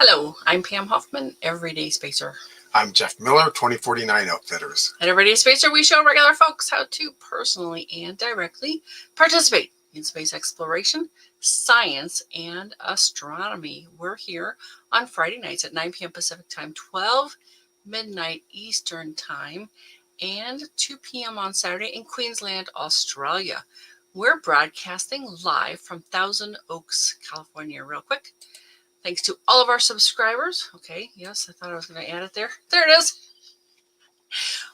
Hello, I'm Pam Hoffman, Everyday Spacer. I'm Jeff Miller, 2049 Outfitters. At Everyday Spacer, we show regular folks how to personally and directly participate in space exploration, science, and astronomy. We're here on Friday nights at 9 p.m. Pacific Time, 12 midnight Eastern Time, and 2 p.m. on Saturday in Queensland, Australia. We're broadcasting live from Thousand Oaks, California. Real quick, thanks to all of our subscribers. Okay, yes, I thought I was going to add it there. There it is.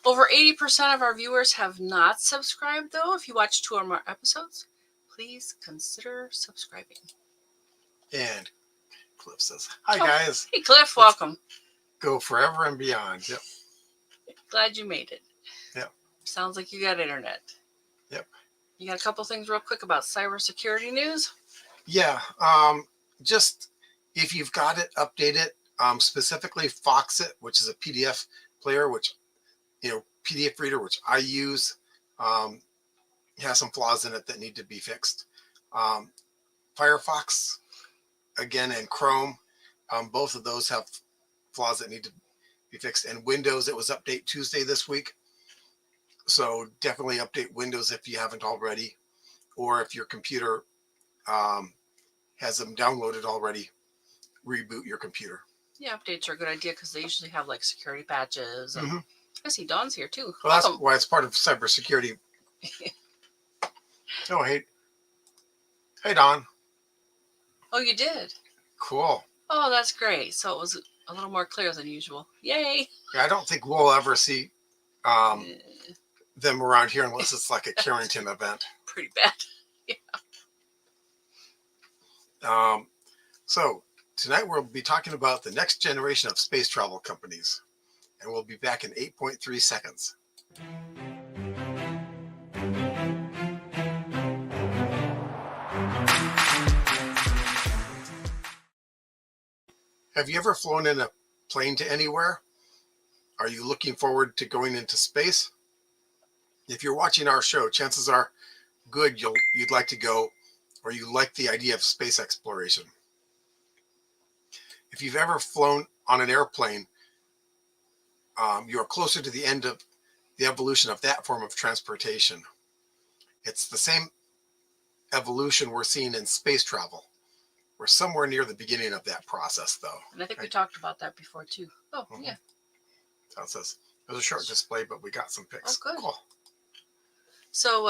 Over 80% of our viewers have not subscribed, though. If you watch 2 or more episodes, please consider subscribing. And Cliff says, hi, guys. Hey, Cliff, welcome. Go forever and beyond. Yep. Glad you made it. Yep. Sounds like you got internet. Yep. You got a couple things real quick about cybersecurity news? Yeah. Just if you've got it, update it. Specifically Foxit, which is a PDF player, which, PDF reader, which I use, has some flaws in it that need to be fixed. Firefox, again, and Chrome, both of those have flaws that need to be fixed. And Windows, it was update Tuesday this week. So definitely update Windows if you haven't already, or if your computer has them downloaded already, reboot your computer. Yeah, updates are a good idea because they usually have like security patches. And I see Dawn's here too. Well, that's why it's part of cybersecurity. Oh, hey, Dawn. Oh, you did? Cool. Oh, that's great. So it was a little more clear than usual. Yay. Yeah, I don't think we'll ever see them around here unless it's like a Carrington event. Pretty bad. Yeah. So tonight we'll be talking about the next generation of space travel companies, and we'll be back in 8.3 seconds. Have you ever flown in a plane to anywhere? Are you looking forward to going into space? If you're watching our show, chances are good you'd like to go, or you like the idea of space exploration. If you've ever flown on an airplane, you're closer to the end of the evolution of that form of transportation. It's the same evolution we're seeing in space travel. We're somewhere near the beginning of that process, though. And I think we talked about that before, too. Oh, yeah. So it says, it was a short display, but we got some pics. Oh, good. Cool. So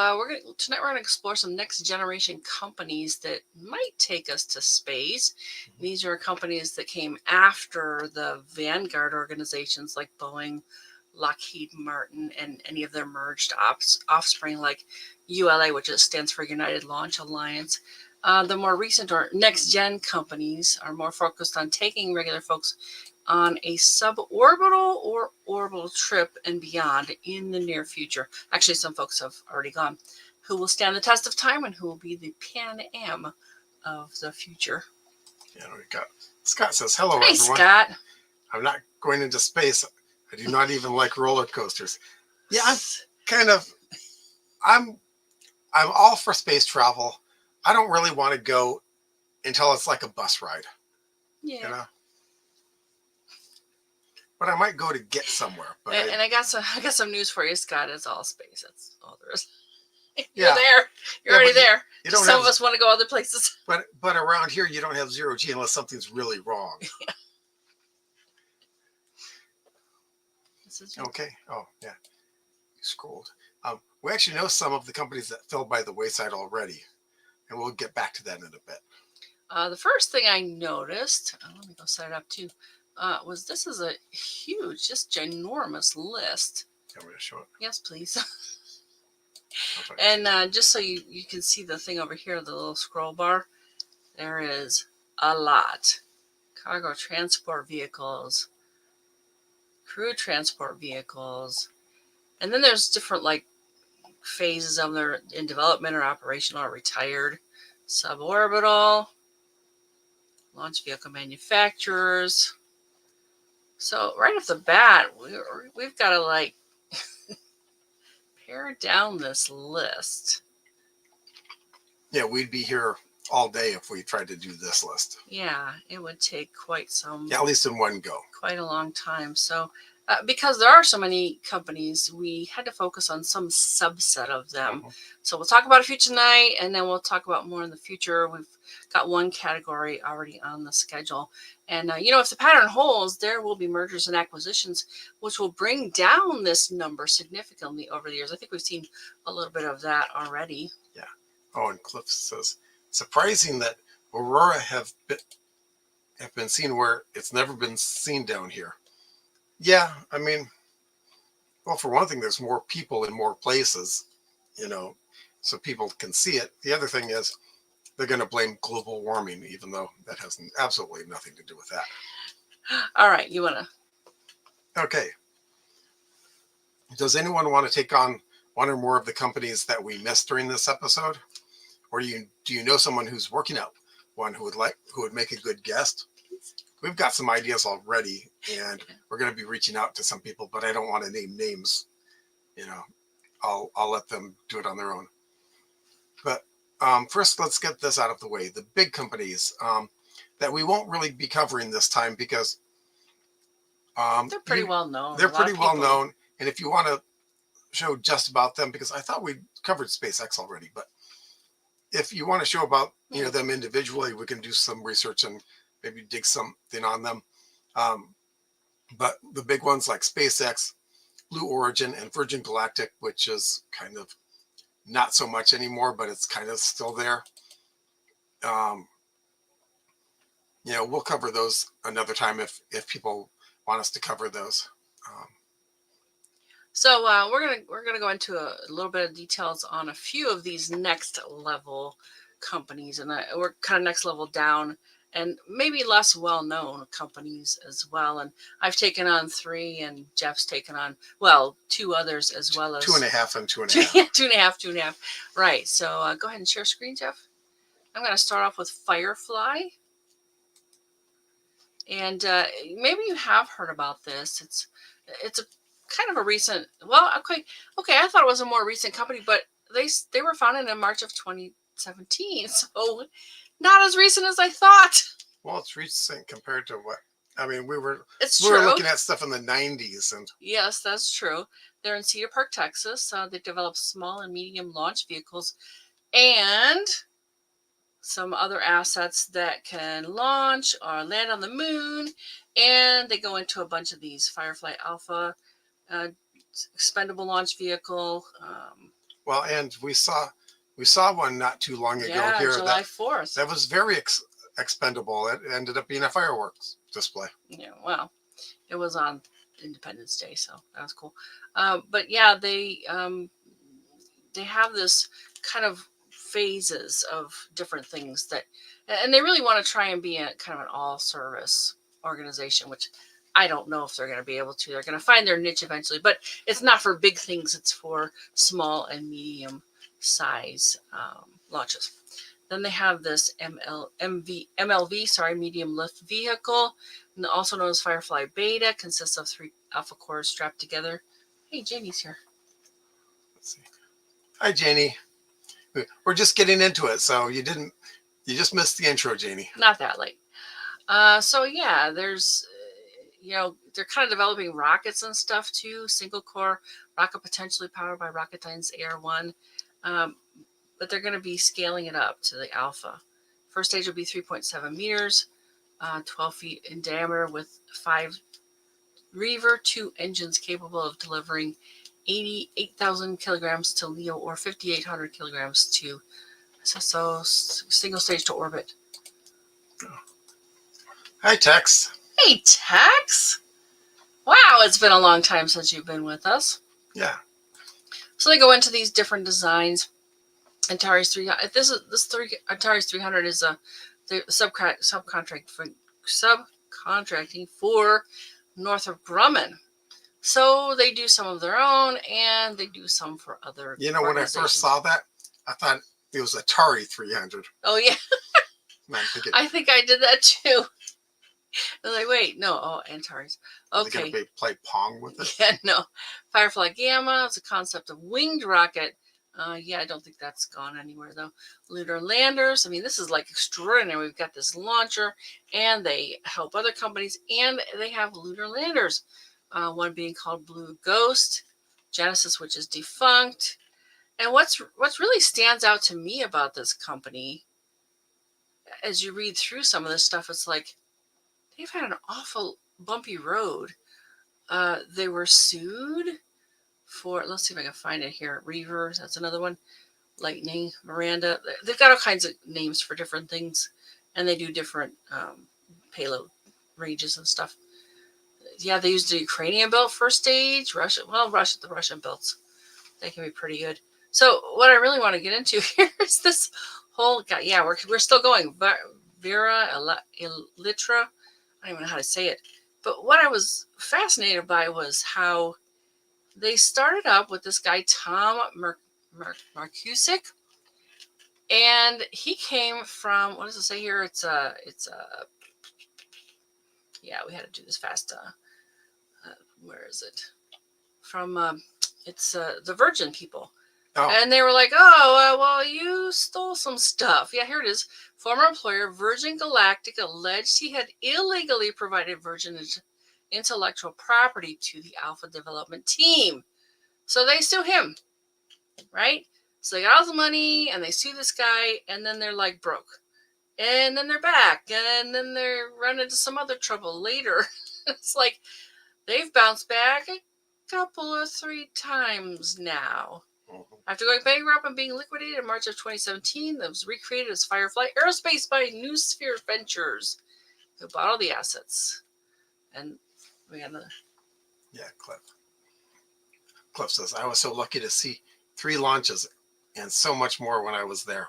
tonight we're going to explore some next generation companies that might take us to space. These are companies that came after the vanguard organizations like Boeing, Lockheed Martin, and any of their merged offspring like ULA, which stands for United Launch Alliance. The more recent or next gen companies are more focused on taking regular folks on a suborbital or orbital trip and beyond in the near future. Actually, some folks have already gone, who will stand the test of time and who will be the Pan Am of the future. Yeah, we got Scott says, hello, hey, everyone. Scott. I'm not going into space. I do not even like roller coasters. Yeah, I'm all for space travel. I don't really want to go until it's like a bus ride. Yeah. But I might go to get somewhere. But I got some news for you, Scott. It's all space. That's all there is. You're Yeah. there. You're already there. Some of have, us want to go other places. But around here, you don't have 0G unless something's really wrong. Yeah. This is okay. Oh, yeah. You scrolled. We actually know some of the companies that fell by the wayside already. And we'll get back to that in a bit. The first thing I noticed, let me go set it up too, was this is a huge, just ginormous list. I'm going to show it. Yes, please. And just so you can see the thing over here, the little scroll bar, there is a lot. Cargo transport vehicles, crew transport vehicles, and then there's different like phases of them in development or operational or retired, suborbital, launch vehicle manufacturers. So right off the bat, we've got to like pare down this list. Yeah, we'd be here all day if we tried to do this list. Yeah, it would take quite some. Yeah, at least in one go. Quite a long time. So, because there are so many companies, we had to focus on some subset of them. Mm-hmm. So we'll talk about a few tonight, and then we'll talk about more in the future. We've got one category already on the schedule. And, if the pattern holds, there will be mergers and acquisitions, which will bring down this number significantly over the years. I think we've seen a little bit of that already. Yeah. Oh, and Cliff says, surprising that Aurora have been seen where it's never been seen down here. Yeah, I mean, well, for one thing, there's more people in more places, so people can see it. The other thing is they're going to blame global warming, even though that has absolutely nothing to do with that. All right, you want to? Okay. Does anyone want to take on one or more of the companies that we missed during this episode? Or do you know someone who's working out one who would make a good guest? We've got some ideas already, and we're going to be reaching out to some people, but I don't want to name names. I'll let them do it on their own. But first, let's get this out of the way. The big companies that we won't really be covering this time because they're pretty well known. They're pretty well known, and if you want to show just about them, because I thought we covered SpaceX already, but if you want to show about them individually, we can do some research and maybe dig something on them. But the big ones like SpaceX, Blue Origin, and Virgin Galactic, which is kind of not so much anymore, but it's kind of still there. We'll cover those another time if people want us to cover those. So we're gonna go into a little bit of details on a few of these next level companies, and we're kind of next level down, and maybe less well known companies as well. And I've taken on 3, and Jeff's taken on 2 others as well as 2.5 and 2.5. 2.5. Right. So go ahead and share screen, Jeff. I'm going to start off with Firefly. And maybe you have heard about this. It's a kind of a recent. Okay. I thought it was a more recent company, but they were founded in March of 2017, so not as recent as I thought. Well, it's recent compared to what. I mean, we were true. Looking at stuff in the 90s, and yes, that's true. They're in Cedar Park, Texas. They develop small and medium launch vehicles and some other assets that can launch or land on the moon, and they go into a bunch of these Firefly Alpha, expendable launch vehicle. And we saw one not too long ago here. July 4th. That was very expendable. It ended up being a fireworks display. Yeah, well, it was on Independence Day, so that was cool. But yeah, they have this kind of phases of different things and they really want to try and be a kind of an all-service organization, which I don't know if they're going to be able to. They're going to find their niche eventually, but it's not for big things. It's for small and medium size launches. Then they have this MLV, medium lift vehicle, also known as Firefly Beta, consists of 3 alpha cores strapped together. Hey, Janie's here. Let's see. Hi, Janie. We're just getting into it, so you just missed the intro, Janie. Not that late. So yeah, there's, they're kind of developing rockets and stuff too. Single core rocket potentially powered by Rocketine's AR-1. But they're going to be scaling it up to the Alpha. First stage will be 3.7 meters, 12 feet in diameter with 5 Reaver 2 engines capable of delivering 88,000 kilograms to LEO or 5,800 kilograms to single stage to orbit. Hi, Tex. Hey, Tex. Wow, it's been a long time since you've been with us. Yeah. So they go into these different designs. Antares 300. Antares 300 is a subcontracting for Northrop Grumman. So they do some of their own, and they do some for other. When I first saw that, I thought it was Atari 300. Oh yeah. I think I did that too. I was like, wait, no, Antares. Okay. They're gonna play Pong with it. Yeah, no. Firefly Gamma is a concept of winged rocket Yeah, I don't think that's gone anywhere though. Lunar landers. I mean, this is like extraordinary. We've got this launcher, and they help other companies, and they have lunar landers. One being called Blue Ghost, Genesis, which is defunct. And what's really stands out to me about this company, as you read through some of this stuff, it's like they've had an awful bumpy road. They were sued for. Let's see if I can find it here. Reavers. That's another one. Lightning, Miranda. They've got all kinds of names for different things, and they do different payload ranges and stuff. Yeah, they used the Ukrainian built first stage. The Russian builds. They can be pretty good. So what I really want to get into here is this whole guy. Yeah, we're still going. Vera Elytra. I don't even know how to say it. But what I was fascinated by was how they started up with this guy Tom Markusik, and he came from, what does it say here? Yeah, we had to do this fast. Where is it? From it's the Virgin people. Oh. And they were like, oh, well, you stole some stuff. Yeah, here it is. Former employer Virgin Galactic alleged he had illegally provided Virgin intellectual property to the Alpha development team. So they sue him, right? So they got all the money, and they sue this guy, and then they're like broke. And then they're back, and then they're running into some other trouble later. It's like they've bounced back a couple or 3 times now. After going bankrupt and being liquidated in March of 2017, that was recreated as Firefly Aerospace by New Sphere Ventures, who bought all the assets. And we got another. Yeah, Cliff. Cliff says, I was so lucky to see 3 launches and so much more when I was there.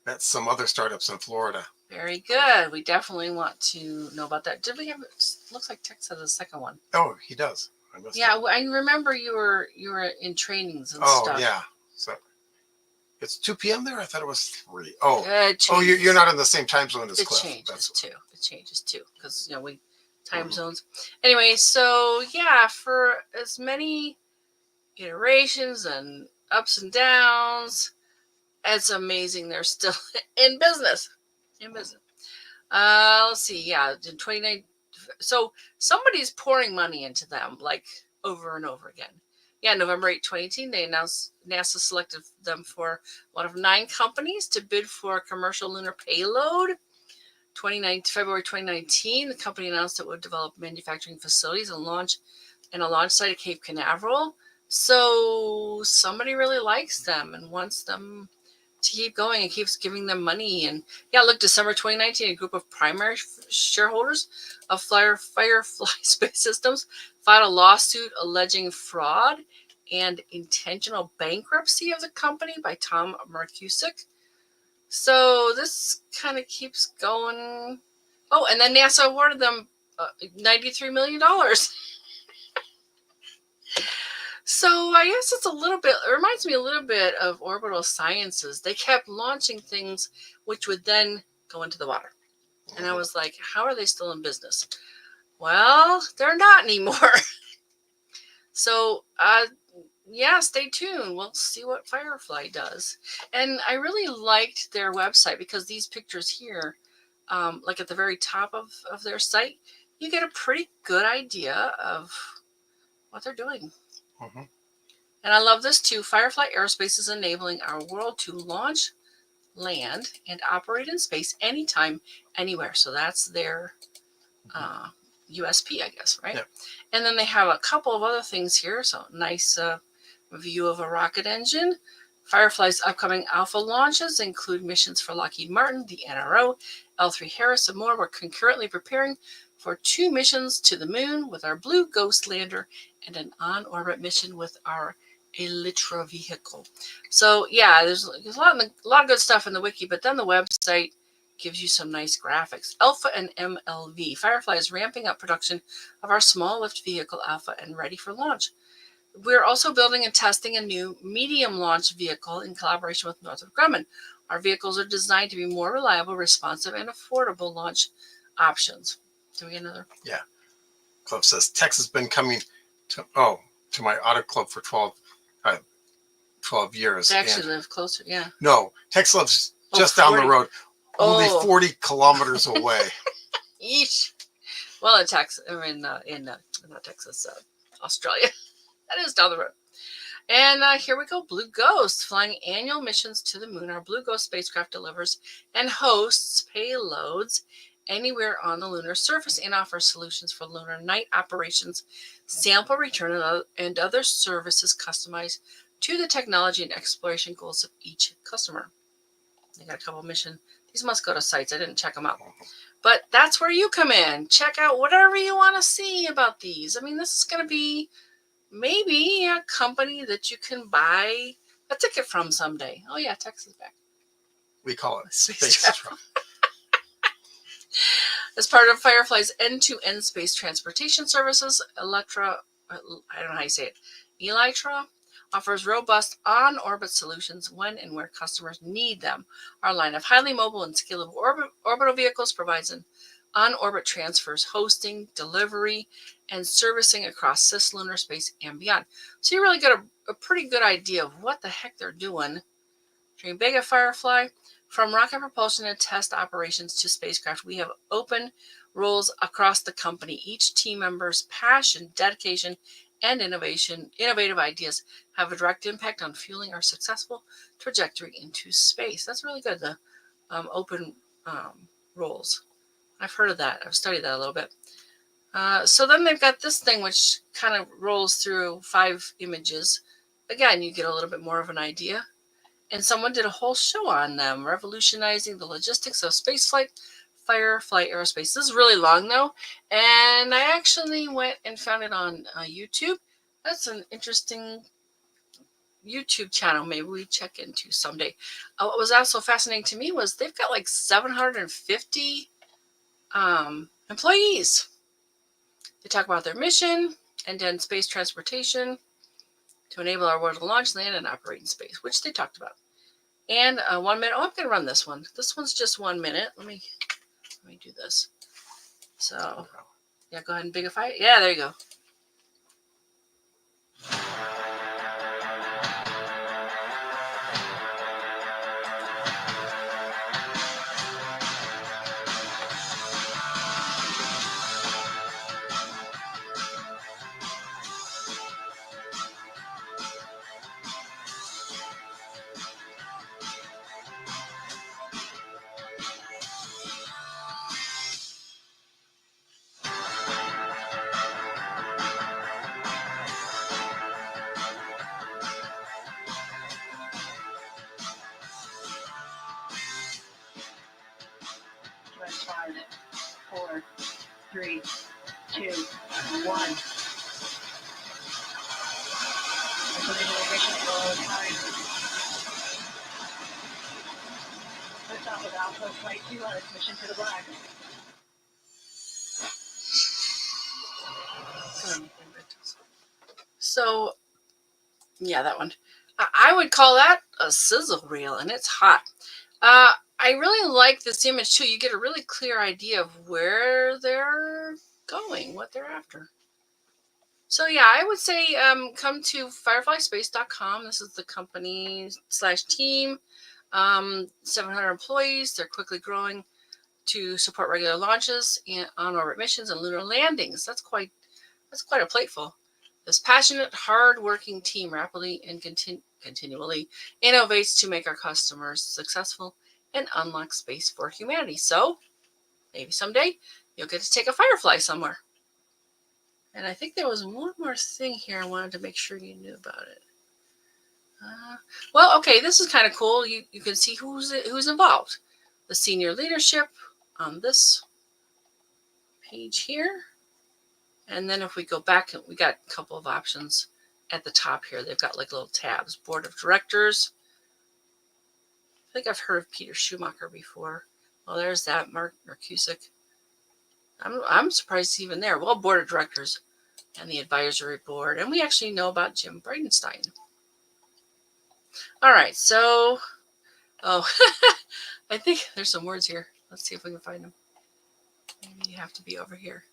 That's some other startups in Florida. Very good. We definitely want to know about that. Did we have? It looks like Tex has a second one. Oh, he does. I remember you were in trainings and stuff. Oh yeah. So it's 2 p.m. there. I thought it was 3. Oh, you're not in the same time zone as Cliff. It changes too because we time zones. Anyway, so yeah, for as many iterations and ups and downs, it's amazing they're still in business. Let's see. Yeah, in 2019. So somebody's pouring money into them, like over and over again. Yeah, November 8, 2018, they announced NASA selected them for one of 9 companies to bid for a commercial lunar payload. February 2019, the company announced it would develop manufacturing facilities and launch in a launch site at Cape Canaveral. So somebody really likes them and wants them to keep going and keeps giving them money. And yeah, look, December 2019, a group of primary shareholders of Firefly Space Systems filed a lawsuit alleging fraud and intentional bankruptcy of the company by Tom Markusik. So this kind of keeps going. Oh, and then NASA awarded them $93 million. So I guess it reminds me a little bit of Orbital Sciences. They kept launching things which would then go into the water. And I was like, how are they still in business? Well, they're not anymore. So, yeah, stay tuned. We'll see what Firefly does. And I really liked their website because these pictures here, like at the very top of their site, you get a pretty good idea of what they're doing. And I love this too. Firefly Aerospace is enabling our world to launch, land, and operate in space anytime, anywhere. So that's their USP, I guess, right? Yep. And then they have a couple of other things here. So nice view of a rocket engine. Firefly's upcoming Alpha launches include missions for Lockheed Martin, the NRO, L3 Harris, and more. We're concurrently preparing for 2 missions to the moon with our Blue Ghost lander and an on-orbit mission with our Elytra vehicle. So yeah, there's a lot of good stuff in the wiki, but then the website gives you some nice graphics. Alpha and MLV. Firefly is ramping up production of our small lift vehicle Alpha and ready for launch. We're also building and testing a new medium launch vehicle in collaboration with Northrop Grumman. Our vehicles are designed to be more reliable, responsive, and affordable launch options. Do we get another? Yeah. Club says Tex has been coming to my auto club for 12. 12 years. They actually live closer, yeah. No, Texas just down the road, only 40 kilometers away. Yeesh. Well, in Texas, not Texas, Australia. That is down the road. And here we go. Blue Ghost, flying annual missions to the moon. Our Blue Ghost spacecraft delivers and hosts payloads anywhere on the lunar surface and offers solutions for lunar night operations, sample return, and other services customized to the technology and exploration goals of each customer. They got a couple missions. These must go to sites. I didn't check them out. But that's where you come in. Check out whatever you want to see about these. I mean, this is going to be maybe a company that you can buy a ticket from someday. Oh, yeah, Texas back. We call it space travel. As part of Firefly's end-to-end space transportation services, Elytra offers robust on-orbit solutions when and where customers need them. Our line of highly mobile and scalable orbital vehicles provides an on-orbit transfers, hosting, delivery, and servicing across cislunar space and beyond. So you really get a pretty good idea of what the heck they're doing. Dream big at Firefly. From rocket propulsion and test operations to spacecraft, we have open roles across the company. Each team member's passion, dedication, and innovative ideas have a direct impact on fueling our successful trajectory into space. That's really good, the open roles. I've heard of that. I've studied that a little bit. So then they've got this thing which kind of rolls through 5 images. Again, you get a little bit more of an idea. And someone did a whole show on them, revolutionizing the logistics of spaceflight, Firefly Aerospace. This is really long, though, and I actually went and found it on YouTube. That's an interesting YouTube channel maybe we check into someday. What was also fascinating to me was they've got like 750 employees. They talk about their mission, end-to-end space transportation to enable our world to launch, land, and operate in space, which they talked about. And 1 minute. Oh, I'm going to run this one. This one's just 1 minute. Let me do this. So, yeah, go ahead and bigify it. Yeah, there you go. Five, 4, 3, 2, 1. Lift off with Alpha Flight 2 on its mission to the black. So, yeah, that one. I would call that a sizzle reel, and it's hot. I really like this image too. You get a really clear idea of where they're going, what they're after. So yeah, I would say come to fireflyspace.com. This is the company / team. 700 employees. They're quickly growing to support regular launches and on-orbit missions and lunar landings. That's quite a plateful. This passionate, hard-working team rapidly and continually innovates to make our customers successful and unlock space for humanity. So maybe someday you'll get to take a Firefly somewhere. And I think there was one more thing here I wanted to make sure you knew about it. Well, okay, this is kind of cool. You can see who's involved. The senior leadership on this page here. And then if we go back, we got a couple of options at the top here. They've got like little tabs. Board of Directors. I think I've heard of Peter Schumacher before. Well, there's that. Mark Merkusik. I'm surprised he's even there. Well, Board of Directors and the Advisory Board. And we actually know about Jim Bridenstine. All right, so, I think there's some words here. Let's see if we can find them. Maybe you have to be over here.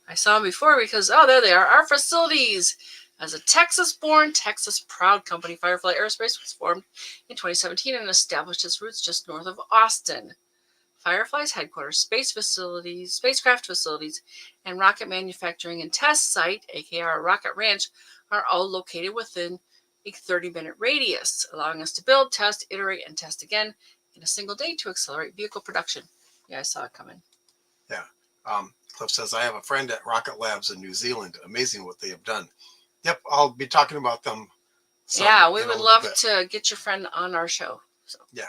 I saw them before because, there they are. Our facilities. As a Texas-born, Texas-proud company, Firefly Aerospace was formed in 2017 and established its roots just north of Austin. Firefly's headquarters, spacecraft facilities, and rocket manufacturing and test site, aka our Rocket Ranch, are all located within a 30-minute radius, allowing us to build, test, iterate, and test again in a single day to accelerate vehicle production. Yeah, I saw it coming. Yeah. Cliff says, I have a friend at Rocket Labs in New Zealand. Amazing what they have done. Yep, I'll be talking about them. Yeah, we would love to get your friend on our show. So yeah.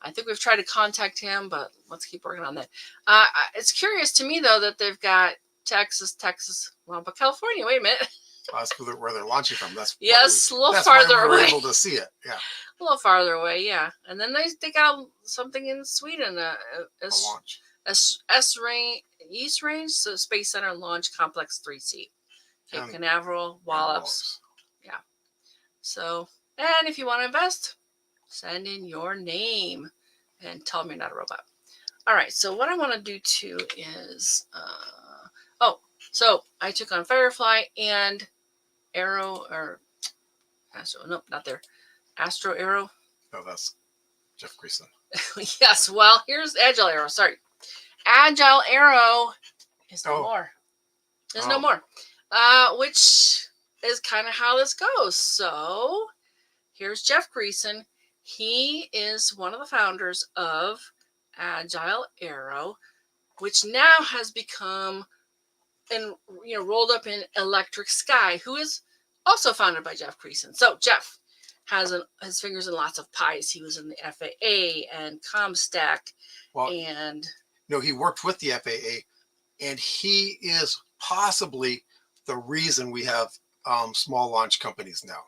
I think we've tried to contact him, but let's keep working on that. It's curious to me, though, that they've got Texas, well, but California, wait a minute. That's where they're launching from. That's yes, a little farther away. We're able to see it. Yeah. A little farther away, yeah. And then they got something in Sweden, a launch. East Range, so Space Center Launch Complex 3C. Cape Canaveral, Wallops. Yeah. So, and if you want to invest, send in your name and tell them you're not a robot. All right. So what I want to do too is, so I took on Firefly and Arrow or Astro. Nope, not there. Astro Arrow. No, that's Jeff Greason. yes. Well, here's Agile Arrow. Sorry. Agile Arrow is no more. There's no more. Which is kind of how this goes. So here's Jeff Greason. He is one of the founders of Agile Arrow, which now has become rolled up in Electric Sky, who is also founded by Jeff Greason. So Jeff has his fingers in lots of pies. He was in the FAA and Comstack. He worked with the FAA, and he is possibly the reason we have small launch companies now,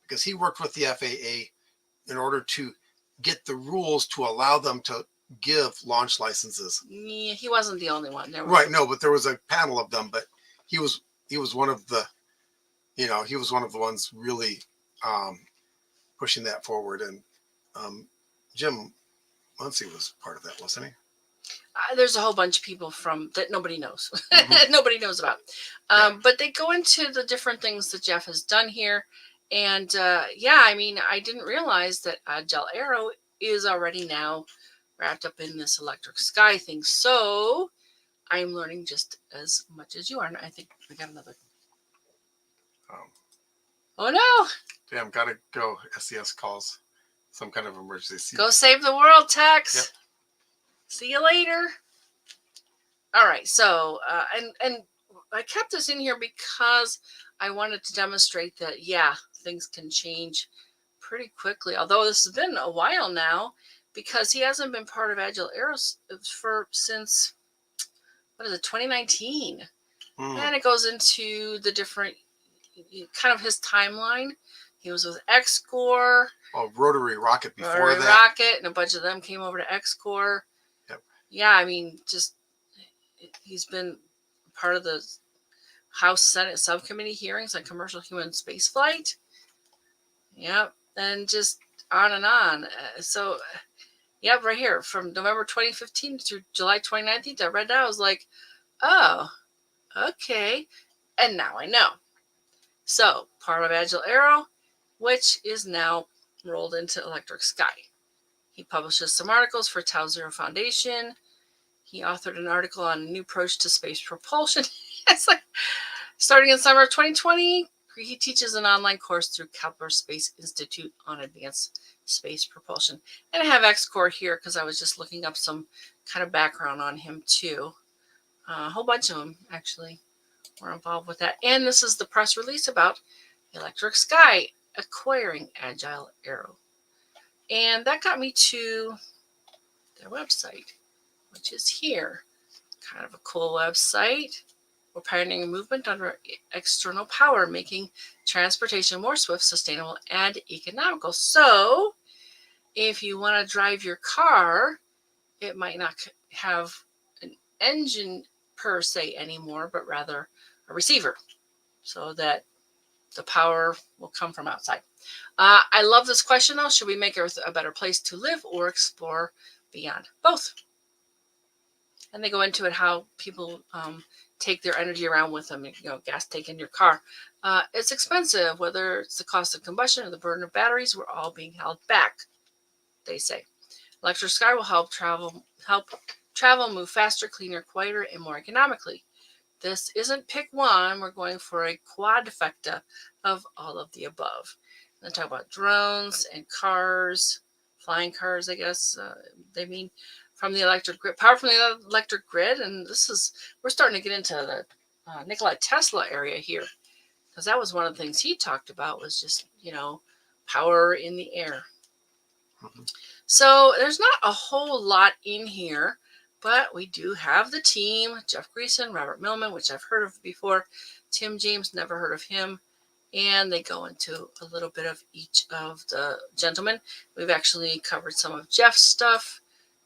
because he worked with the FAA in order to get the rules to allow them to give launch licenses. Yeah, he wasn't the only one. But there was a panel of them, but he was one of the, he was one of the ones really pushing that forward. And Jim Muncie was part of that, wasn't he? There's a whole bunch of people that nobody knows. Nobody knows about. But they go into the different things that Jeff has done here. And I didn't realize that Agile Arrow is already now wrapped up in this Electric Sky thing. So I'm learning just as much as you are. And I think we got another. Oh no. Damn, gotta go. SES calls. Some kind of emergency. Go save the world, Tex. Yep. See you later. All right. So, and I kept this in here because I wanted to demonstrate that, things can change pretty quickly. Although this has been a while now, because he hasn't been part of Agile Arrow since, 2019. And it goes into the different, kind of his timeline. He was with X-Core. Oh, Rotary Rocket before Rotary that. Rocket, and a bunch of them came over to X-Core. Yep. Yeah, he's been part of the House Senate subcommittee hearings on commercial human spaceflight. Yep, and just on and on. Right here, from November 2015 to July 2019, I read that, I was like, oh, okay. And now I know. So, part of Agile Arrow, which is now rolled into Electric Sky. He publishes some articles for Tau Zero Foundation. He authored an article on a new approach to space propulsion. It's like, starting in summer 2020, he teaches an online course through Kepler Space Institute on advanced space propulsion. And I have X-Core here because I was just looking up some kind of background on him too. A whole bunch of them actually were involved with that. And this is the press release about Electric Sky acquiring Agile Arrow. And that got me to their website, which is here. Kind of a cool website. We're pioneering a movement under external power, making transportation more swift, sustainable, and economical. So if you want to drive your car, it might not have an engine per se anymore, but rather a receiver, so that the power will come from outside. I love this question, though. Should we make Earth a better place to live or explore beyond? Both. And they go into it how people take their energy around with them. Gas tank in your car. It's expensive, whether it's the cost of combustion or the burden of batteries. We're all being held back, they say. Electric sky will help travel move faster, cleaner, quieter, and more economically. This isn't pick one. We're going for a quadfecta of all of the above. And they talk about drones and cars, flying cars, I guess they mean, from the electric grid, power from the electric grid. And we're starting to get into the Nikola Tesla area here, because that was one of the things he talked about, was just, power in the air. Mm-hmm. So there's not a whole lot in here, but we do have the team: Jeff Greason, Robert Millman, which I've heard of before, Tim James, never heard of him. And they go into a little bit of each of the gentlemen. We've actually covered some of Jeff's stuff.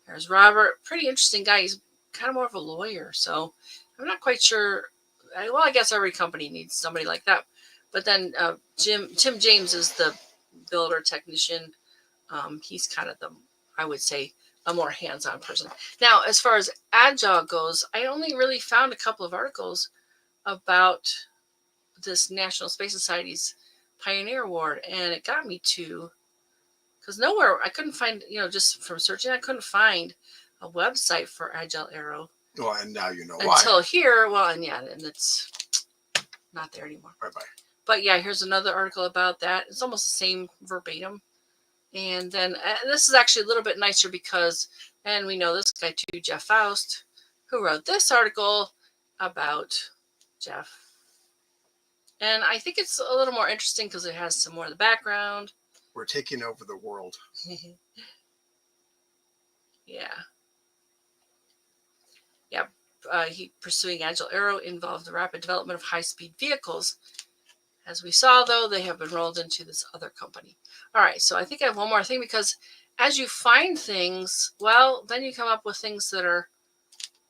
There's Robert, pretty interesting guy. He's kind of more of a lawyer, so I'm not quite sure. Well, I guess every company needs somebody like that. But then Tim James is the builder technician. He's kind of I would say, a more hands-on person. Now, as far as Agile goes, I only really found a couple of articles about this National Space Society's Pioneer Award, and it got me to, because nowhere I couldn't find, just from searching, I couldn't find a website for Agile Aero. Well, and now you know why. Until here, and it's not there anymore. Bye-bye. But yeah, here's another article about that. It's almost the same verbatim. And then this is actually a little bit nicer because, and we know this guy too, Jeff Faust, who wrote this article about Jeff. And I think it's a little more interesting because it has some more of the background. We're taking over the world. Yeah. Yeah. He pursuing Agile Aero involved the rapid development of high-speed vehicles. As we saw, though, they have been rolled into this other company. All right, so I think I have one more thing, because as you find things, then you come up with things that are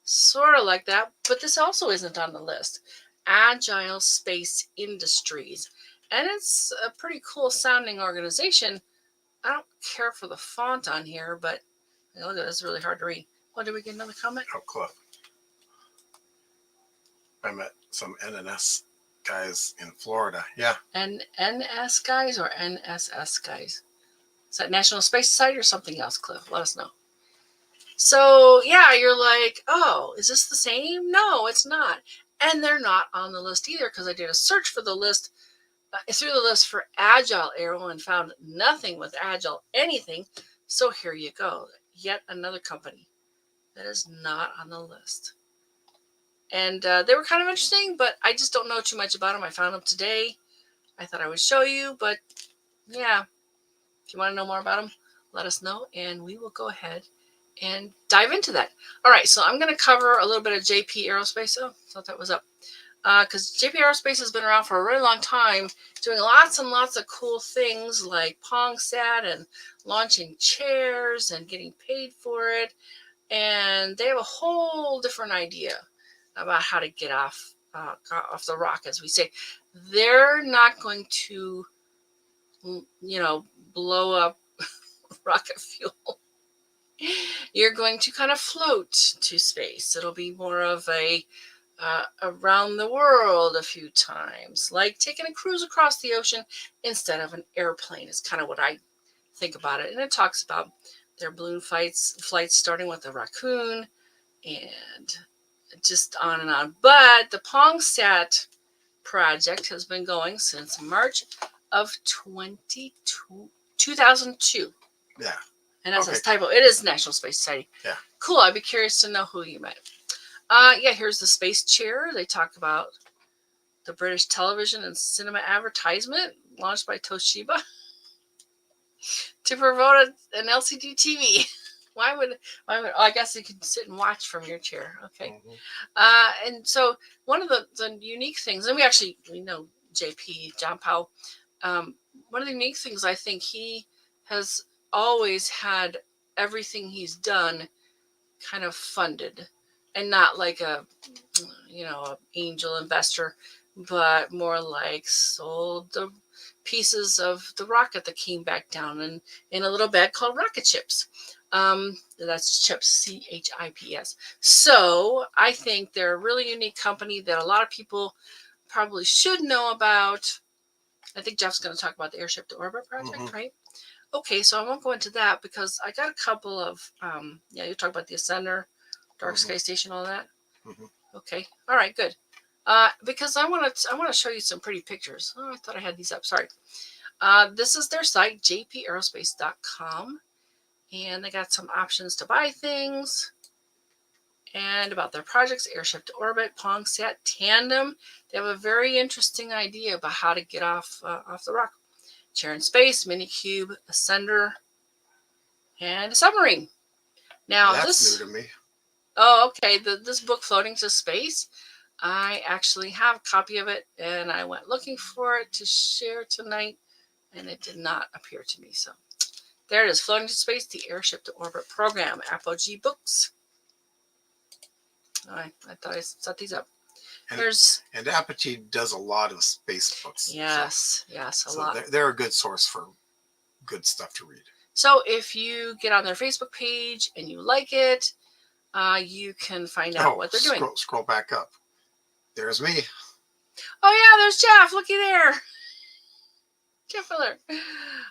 sort of like that, but this also isn't on the list. Agile Space Industries. And it's a pretty cool sounding organization. I don't care for the font on here, but look at this, it's really hard to read. Did we get another comment? Oh, Cliff. I met some NNS guys in Florida. Yeah. NNS guys or NSS guys? Is that National Space Society or something else, Cliff? Let us know. So, yeah, you're like, oh, is this the same? No, it's not. And they're not on the list either, because I did a search for the list, through the list for Agile Aero, and found nothing with Agile anything. So here you go. Yet another company that is not on the list. And they were kind of interesting, but I just don't know too much about them. I found them today. I thought I would show you, but yeah, if you want to know more about them, let us know, and we will go ahead and dive into that. All right, so I'm going to cover a little bit of JP Aerospace. Oh, I thought that was up. Because JP Aerospace has been around for a really long time, doing lots and lots of cool things like PongSat and launching chairs and getting paid for it. And they have a whole different idea about how to get off the rock, as we say. They're not going to, blow up rocket fuel. You're going to kind of float to space. It'll be more of a around the world a few times, like taking a cruise across the ocean instead of an airplane is kind of what I think about it. And it talks about their balloon flights starting with the Raccoon and just on and on. But the PongSat project has been going since March of 2002. Yeah. And that's a typo. It is National Space Society. Yeah. Cool. I'd be curious to know who you met. Here's the space chair. They talk about the British television and cinema advertisement launched by Toshiba to promote an LCD TV. Why would I guess you can sit and watch from your chair. Okay. Mm-hmm. And so one of the unique things, and we know JP, John Powell, one of the unique things, I think he has always had everything he's done kind of funded, and not like a angel investor, but more like sold the pieces of the rocket that came back down in a little bag called rocket ships. That's CHIPS, CHIPS. So I think they're a really unique company that a lot of people probably should know about. I think Jeff's going to talk about the Airship to Orbit project, right? Okay, so I won't go into that because I got a couple of, you talk about the Ascender, Dark Sky Station, all that. Okay, all right, good. Because I want to show you some pretty pictures. Oh, I thought I had these up. Sorry. This is their site, jpaerospace.com, and they got some options to buy things and about their projects: Airship to Orbit, PongSat, Tandem. They have a very interesting idea about how to get off the rock. Chair in Space, Minikube, Ascender, and a submarine. Now that's new to me. Oh, okay. This book, Floating to Space, I actually have a copy of it, and I went looking for it to share tonight, and it did not appear to me. So there it is, Floating to Space, the Airship to Orbit program, Apogee Books. I thought I set these up. And Apogee does a lot of space books. Yes, a lot. They're a good source for good stuff to read. So if you get on their Facebook page and you like it, you can find out what they're doing. Scroll back up. There's me. Oh yeah, there's Jeff. Looky there. Jeff Miller.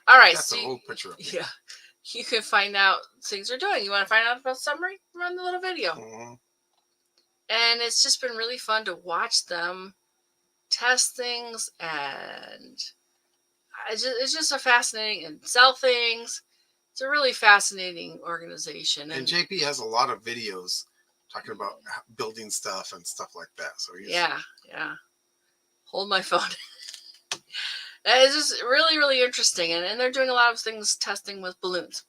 All right. That's an old picture of me. Yeah. You can find out things they're doing. You want to find out about submarine? Run the little video. And it's just been really fun to watch them test things, and it's just a fascinating, and sell things. It's a really fascinating organization. And JP has a lot of videos talking about building stuff and stuff like that. So yeah. Hold my phone. It's just really, really interesting. And they're doing a lot of things testing with balloons.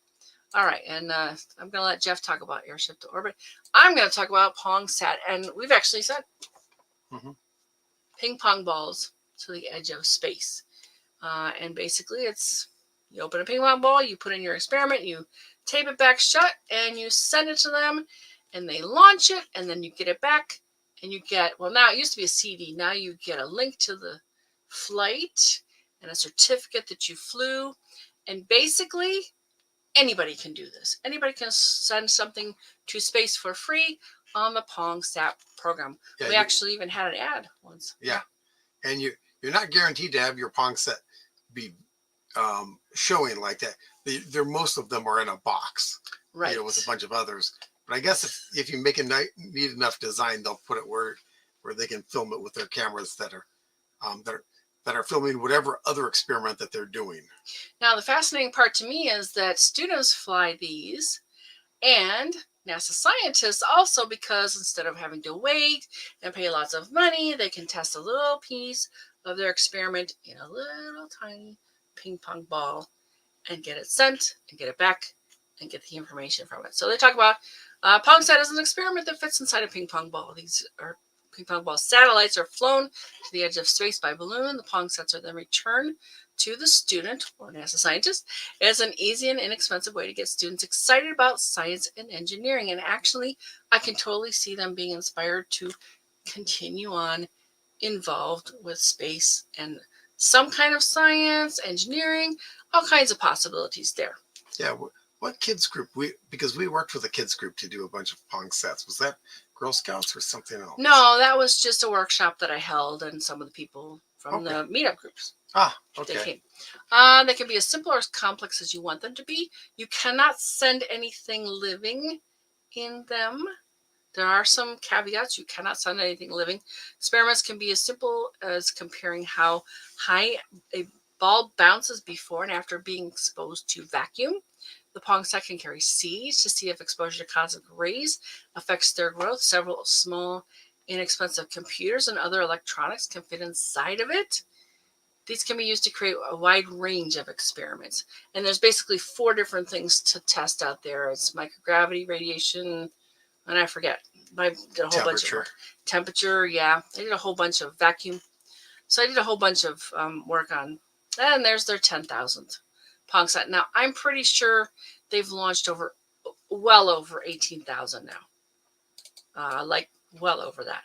All right. And I'm going to let Jeff talk about Airship to Orbit. I'm going to talk about PongSat. And we've actually said ping pong balls to the edge of space. And basically it's, you open a ping pong ball, you put in your experiment, you tape it back shut, and you send it to them, and they launch it, and then you get it back, and you get, well, now it used to be a CD. Now you get a link to the flight and a certificate that you flew. And basically, anybody can do this. Anybody can send something to space for free on the PongSat program. Yeah, we actually even had an ad once. Yeah. And you're not guaranteed to have your PongSat be showing like that. Most of them are in a box, right? With a bunch of others. But I guess if you make a neat enough design, they'll put it where they can film it with their cameras that are filming whatever other experiment that they're doing. Now, the fascinating part to me is that students fly these, and NASA scientists also, because instead of having to wait and pay lots of money, they can test a little piece of their experiment in a little tiny ping pong ball and get it sent and get it back and get the information from it. So they talk about PongSat as an experiment that fits inside a ping pong ball. These are ping pong ball satellites are flown to the edge of space by balloon. The PongSats are then returned to the student or NASA scientist as an easy and inexpensive way to get students excited about science and engineering. And actually, I can totally see them being inspired to continue on involved with space and some kind of science, engineering, all kinds of possibilities there. Yeah. What kids group? Because we worked with a kids group to do a bunch of PongSats. Was that Girl Scouts or something else? No, that was just a workshop that I held, and some of the people from the meetup groups. Okay. They came. They can be as simple or as complex as you want them to be. You cannot send anything living in them. There are some caveats. You cannot send anything living. Experiments can be as simple as comparing how high a ball bounces before and after being exposed to vacuum. The PongSat can carry seeds to see if exposure to cosmic rays affects their growth. Several small, inexpensive computers and other electronics can fit inside of it. These can be used to create a wide range of experiments. And there's basically 4 different things to test out there. It's microgravity, radiation, and I forget. I did a whole bunch of temperature. Yeah, I did a whole bunch of vacuum. So I did a whole bunch of work on, and there's their 10,000th PongSat. Now, I'm pretty sure they've launched well over 18,000 now. Well over that.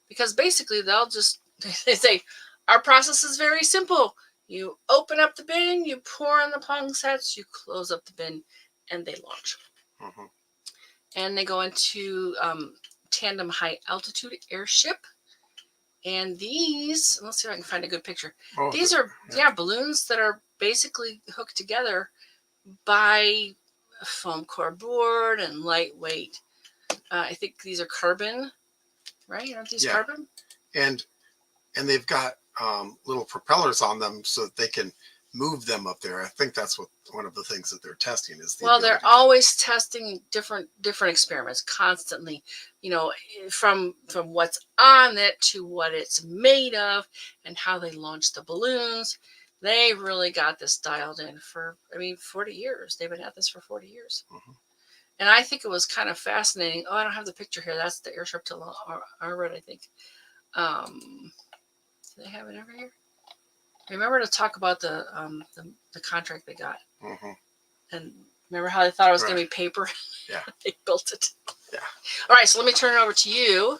Because basically they say, our process is very simple. You open up the bin, you pour in the PongSats, you close up the bin, and they launch. Mm-hmm. And they go into tandem high altitude airship. And these, let's see if I can find a good picture. Oh, These are balloons that are basically hooked together by a foam core board and lightweight. I think these are carbon, right? Aren't these carbon? And they've got little propellers on them so that they can move them up there. I think that's what one of the things that they're testing is. They're always testing different experiments constantly. You know, from what's on it to what it's made of and how they launch the balloons. They really got this dialed in for 40 years. They've been at this for 40 years. Mm-hmm. And I think it was kind of fascinating. Oh, I don't have the picture here. That's the airship to orbit, I think. Do they have it over here? Remember to talk about the contract they got. Mm-hmm. And remember how they thought it was going to be paper? Yeah. They built it. Yeah. All right, so let me turn it over to you.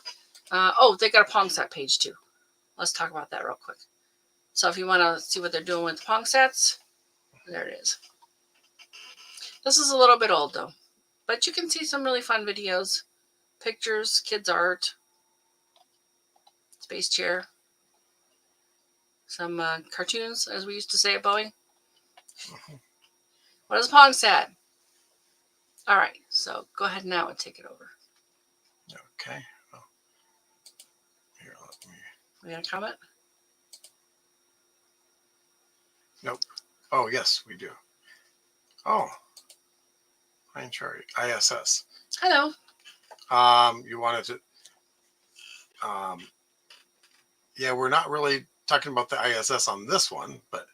They got a PongSat page too. Let's talk about that real quick. So if you want to see what they're doing with PongSats, there it is. This is a little bit old though, but you can see some really fun videos, pictures, kids' art, space chair, some cartoons, as we used to say at Boeing. Mm-hmm. What is PongSat? All right, so go ahead now and take it over. Okay. Well, here, let me. We got a comment? Nope. Oh, yes, we do. Oh, fine chart. ISS. Hello. You wanted to. Yeah, we're not really talking about the ISS on this one, but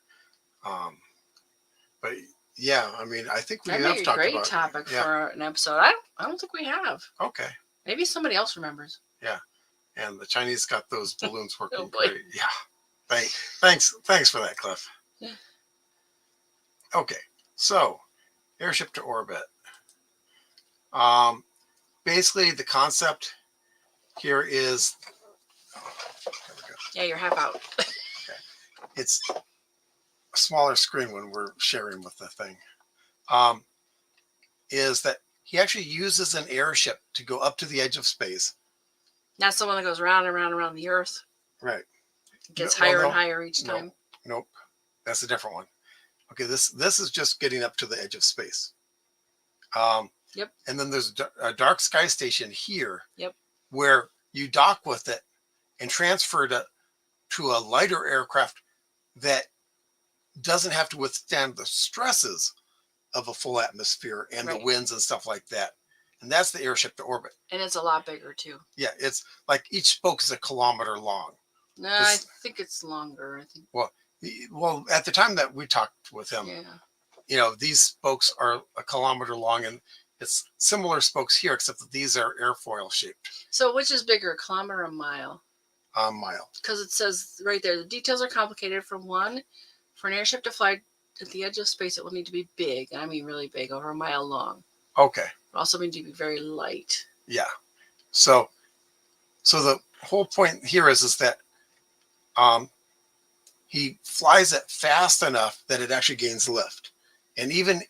yeah, I think we have talked about. That'd be a great topic for an episode. I don't think we have. Okay. Maybe somebody else remembers. Yeah, and the Chinese got those balloons working Oh boy. great. Yeah. Thanks for that, Cliff. Yeah. Okay, so airship to orbit. Basically, the concept here is. Yeah, you're half out. Okay. It's a smaller screen when we're sharing with the thing. Is that he actually uses an airship to go up to the edge of space. That's the one that goes round and round around the Earth. Right. It gets higher and higher each time. Nope. That's a different one. Okay, this is just getting up to the edge of space. Yep. And then there's a dark sky station here. Yep. Where you dock with it and transfer it to a lighter aircraft that doesn't have to withstand the stresses of a full atmosphere and the winds and stuff like that. And that's the airship to orbit. And it's a lot bigger too. Yeah, it's like each spoke is a kilometer long. No, I think it's longer. I think. Well, at the time that we talked with him, these spokes are a kilometer long, and it's similar spokes here, except that these are airfoil shaped. So which is bigger, a kilometer or a mile? A mile. Because it says right there, the details are complicated. For an airship to fly at the edge of space, it will need to be big. I mean, really big, over a mile long. Okay. It also means to be very light. Yeah. So the whole point here is that he flies it fast enough that it actually gains lift. And even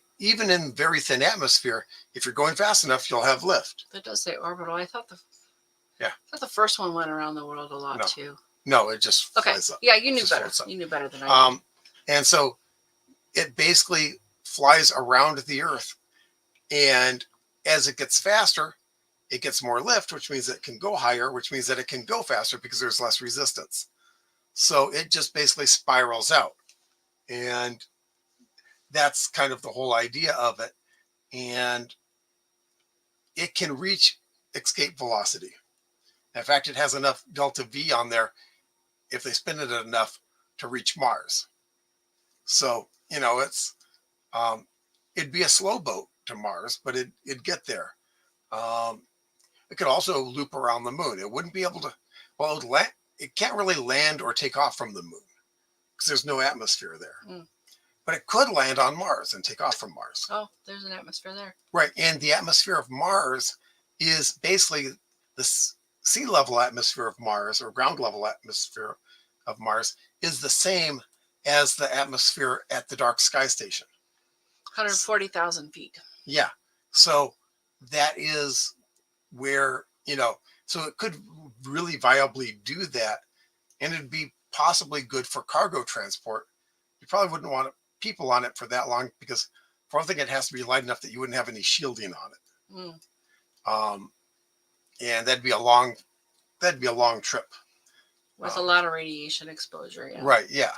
in very thin atmosphere, if you're going fast enough, you'll have lift. That does say orbital. I thought the first one went around the world a lot too. No, it just flies up. Yeah, you knew better. You knew better than I did. And so it basically flies around the Earth. And as it gets faster, it gets more lift, which means it can go higher, which means that it can go faster because there's less resistance. So it just basically spirals out. And that's kind of the whole idea of it. And it can reach escape velocity. In fact, it has enough delta V on there if they spin it enough to reach Mars. So, it's it'd be a slow boat to Mars, but it'd get there. It could also loop around the moon. It wouldn't be able to, it can't really land or take off from the moon because there's no atmosphere there. But it could land on Mars and take off from Mars. Oh, there's an atmosphere there. Right. And the atmosphere of Mars is basically the sea level atmosphere of Mars, or ground level atmosphere of Mars, is the same as the atmosphere at the dark sky station. 140,000 feet. Yeah. So that is where, so it could really viably do that, and it'd be possibly good for cargo transport. You probably wouldn't want people on it for that long because, for one thing, it has to be light enough that you wouldn't have any shielding on it. Mm. And that'd be a long trip With a lot of radiation exposure. Yeah. Right. Yeah.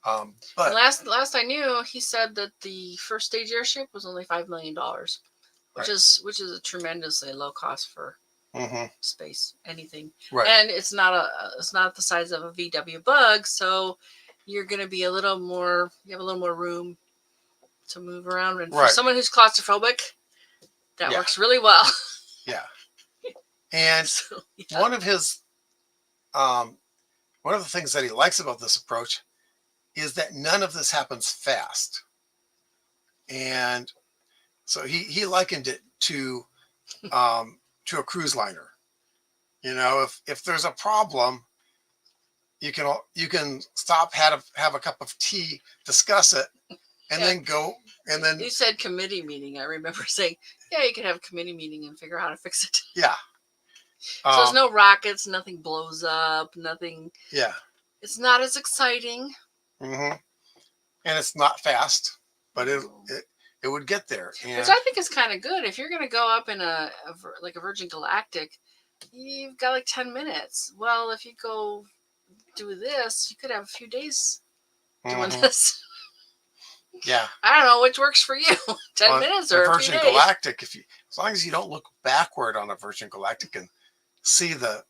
But last I knew, he said that the first stage airship was only $5 million, which is a tremendously low cost for space anything. Right. And it's not the size of a VW Bug, so you're going to be you have a little more room to move around. And for someone who's claustrophobic, that works really well. Yeah. And so, one of the things that he likes about this approach is that none of this happens fast. And so he likened it to a cruise liner. If there's a problem, you can stop, have a cup of tea, discuss it, and then go. And then you said committee meeting. I remember saying, yeah, you could have a committee meeting and figure out how to fix it. Yeah. So there's no rockets, nothing blows up, nothing. Yeah. It's not as exciting. And it's not fast, but it would get there. And which I think is kind of good. If you're going to go up in a Virgin Galactic, you've got like 10 minutes. Well, if you go do this, you could have a few days doing this. Yeah. I don't know which works for you. 10 minutes or a few days. Virgin Galactic, as long as you don't look backward on a Virgin Galactic and see the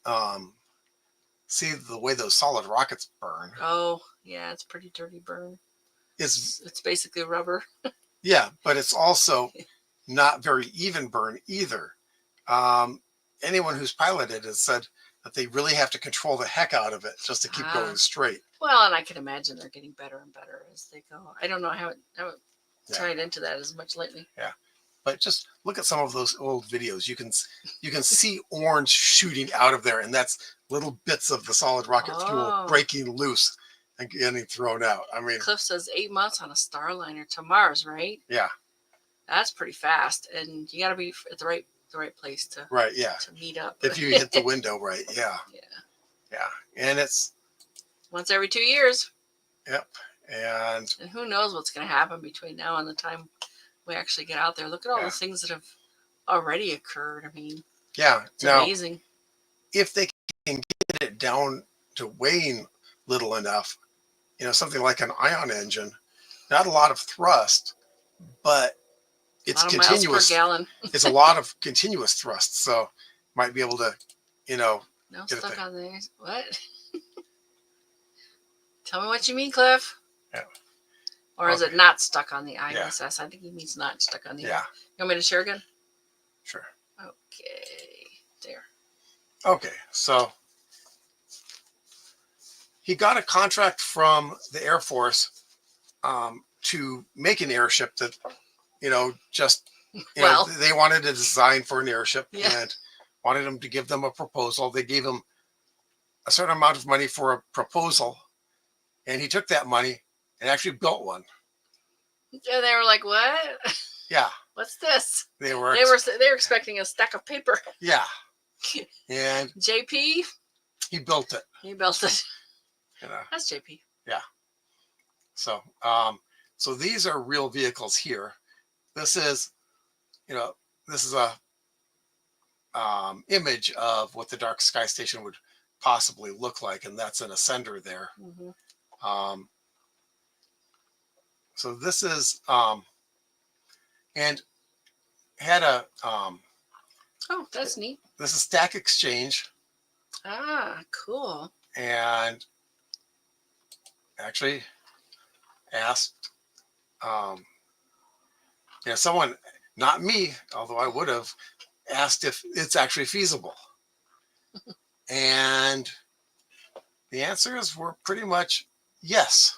way those solid rockets burn. Oh, yeah, it's pretty dirty burn. It's basically rubber. Yeah, but it's also not very even burn either. Anyone who's piloted has said that they really have to control the heck out of it just to keep going straight. Well, and I can imagine they're getting better and better as they go. I don't know how it tied into that as much lately. Yeah, but just look at some of those old videos. You can see orange shooting out of there, and that's little bits of the solid rocket fuel breaking loose and getting thrown out. I mean, Cliff says 8 months on a Starliner to Mars, right? Yeah, that's pretty fast, and you got to be at the right place to to meet up. If you hit the window right, yeah, and it's once every 2 years. Yep, and who knows what's going to happen between now and the time we actually get out there. Look at all the things that have already occurred. I mean, it's amazing. If they can get it down to weighing little enough, something like an ion engine, not a lot of thrust, but it's continuous. Miles per gallon. It's a lot of continuous thrust, so might be able to, no get stuck on there. What? Tell me what you mean, Cliff. Yeah. Or is it not stuck on the ISS? I think he means not stuck on the. Yeah. You want me to share again? Sure. Okay. There. Okay, so he got a contract from the Air Force to make an airship that, they wanted a design for an airship and wanted him to give them a proposal. They gave him a certain amount of money for a proposal, and he took that money and actually built one. And they were like, "What? Yeah. What's this?" They were expecting a stack of paper. Yeah. And JP, he built it. That's JP. Yeah. So, so these are real vehicles here. This is, this is a image of what the dark sky station would possibly look like, and that's an ascender there. So this is, and had a, oh, that's neat. This is Stack Exchange. Ah, cool. And actually asked, someone, not me, although I would have, asked if it's actually feasible. And the answers were pretty much yes.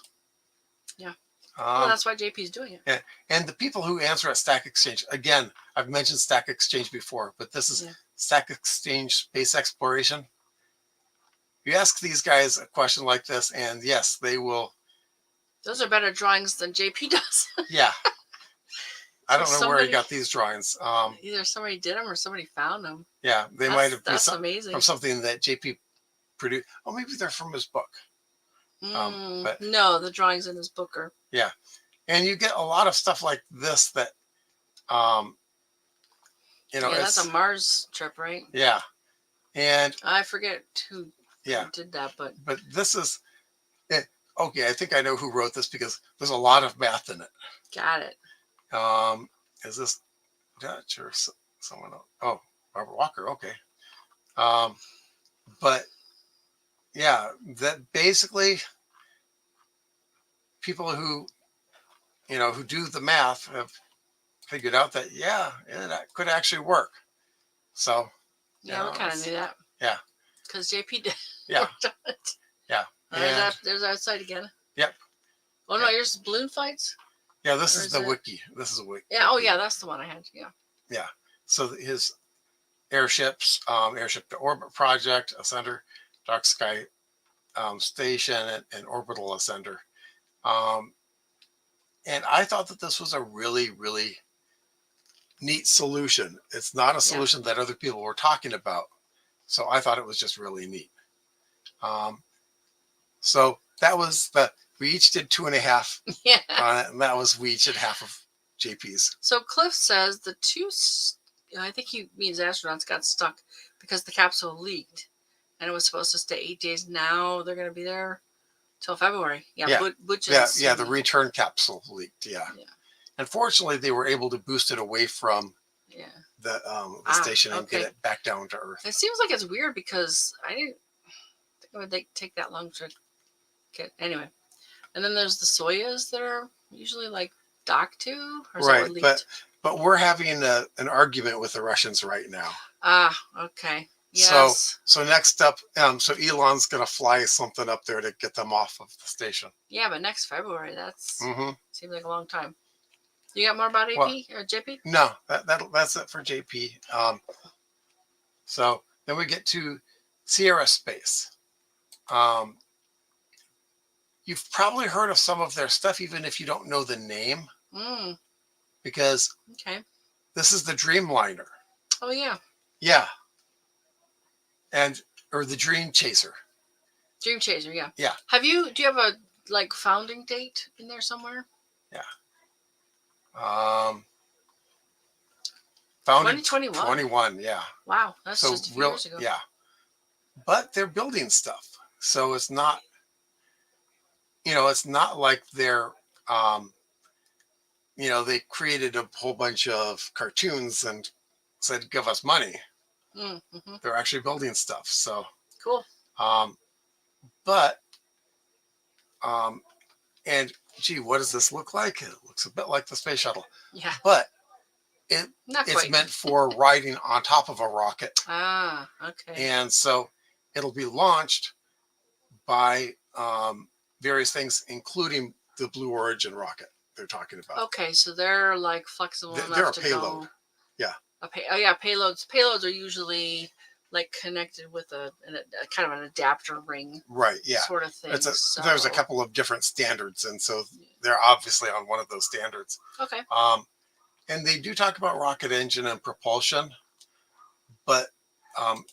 Yeah. Well, that's why JP's doing it. Yeah. And the people who answer at Stack Exchange, again, I've mentioned Stack Exchange before, but this is Stack Exchange Space Exploration. You ask these guys a question like this, and yes, they will. Those are better drawings than JP does. Yeah. I So don't know where he somebody, got these drawings. either somebody did them or somebody found them. Yeah, they might have been That's amazing. from something that JP produced. Oh, maybe they're from his book. But no, the drawings in his book are. yeah, and you get a lot of stuff like this that, you know, Yeah, it's that's a Mars trip, right? yeah, and I forget who yeah, did that, but this is okay. I think I know who wrote this because there's a lot of math in it. got it. Is this Dutch or someone else? Oh, Robert Walker. Okay. Um, but yeah, that basically people who, you know, who do the math have figured out that yeah, it could actually work. So Yeah, we kind of knew that. Yeah. Because JP did. Yeah. it. Yeah. There's that side again. Yep. Oh no, yours is balloon fights. Yeah, this is the wiki. This is a wiki. Yeah. Oh yeah, that's the one I had. Yeah. Yeah. So his airships, airship to orbit project, Ascender, dark sky station, and orbital ascender. And I thought that this was a really, really neat solution. It's not a solution that other people were talking about. So I thought it was just really neat. So that was we each did 2.5 on it, and that was, we each did half of JP's. So Cliff says the two, I think he means astronauts, got stuck because the capsule leaked and it was supposed to stay 8 days. Now they're going to be there till February. The return capsule leaked. Yeah. Unfortunately, they were able to boost it away from the station and get it back down to Earth. It seems like it's weird because I didn't think it would take that long to get anyway. And then there's the Soyuz that are usually like docked to, or is right? But we're having an argument with the Russians right now. Okay. Yes. So next up, so Elon's gonna fly something up there to get them off of the station. Yeah, but next February, that's seems like a long time. You got more about AP or JP? No, that's it for JP. So then we get to Sierra Space. You've probably heard of some of their stuff, even if you don't know the name, because this is the Dreamliner. Oh yeah. Yeah. Or the Dream Chaser. Dream Chaser, yeah. Yeah. Do you have a founding date in there somewhere? Yeah. Founded 2021. 21, yeah. Wow, that's so just a few years ago. Yeah. But they're building stuff. So it's not, it's not like they're, they created a whole bunch of cartoons and said, give us money. Mm-hmm. They're actually building stuff. So cool. And gee, what does this look like? It looks a bit like the space shuttle. Yeah. But it's meant for riding on top of a rocket. Okay. And so it'll be launched by various things, including the Blue Origin rocket they're talking about. Okay, so they're like flexible enough they're a to payload. go. Yeah. Payloads. Payloads are usually like connected with a kind of an adapter ring. Right. Yeah. Sort of thing. There's a couple of different standards, and so they're obviously on one of those standards. Okay. And they do talk about rocket engine and propulsion, but and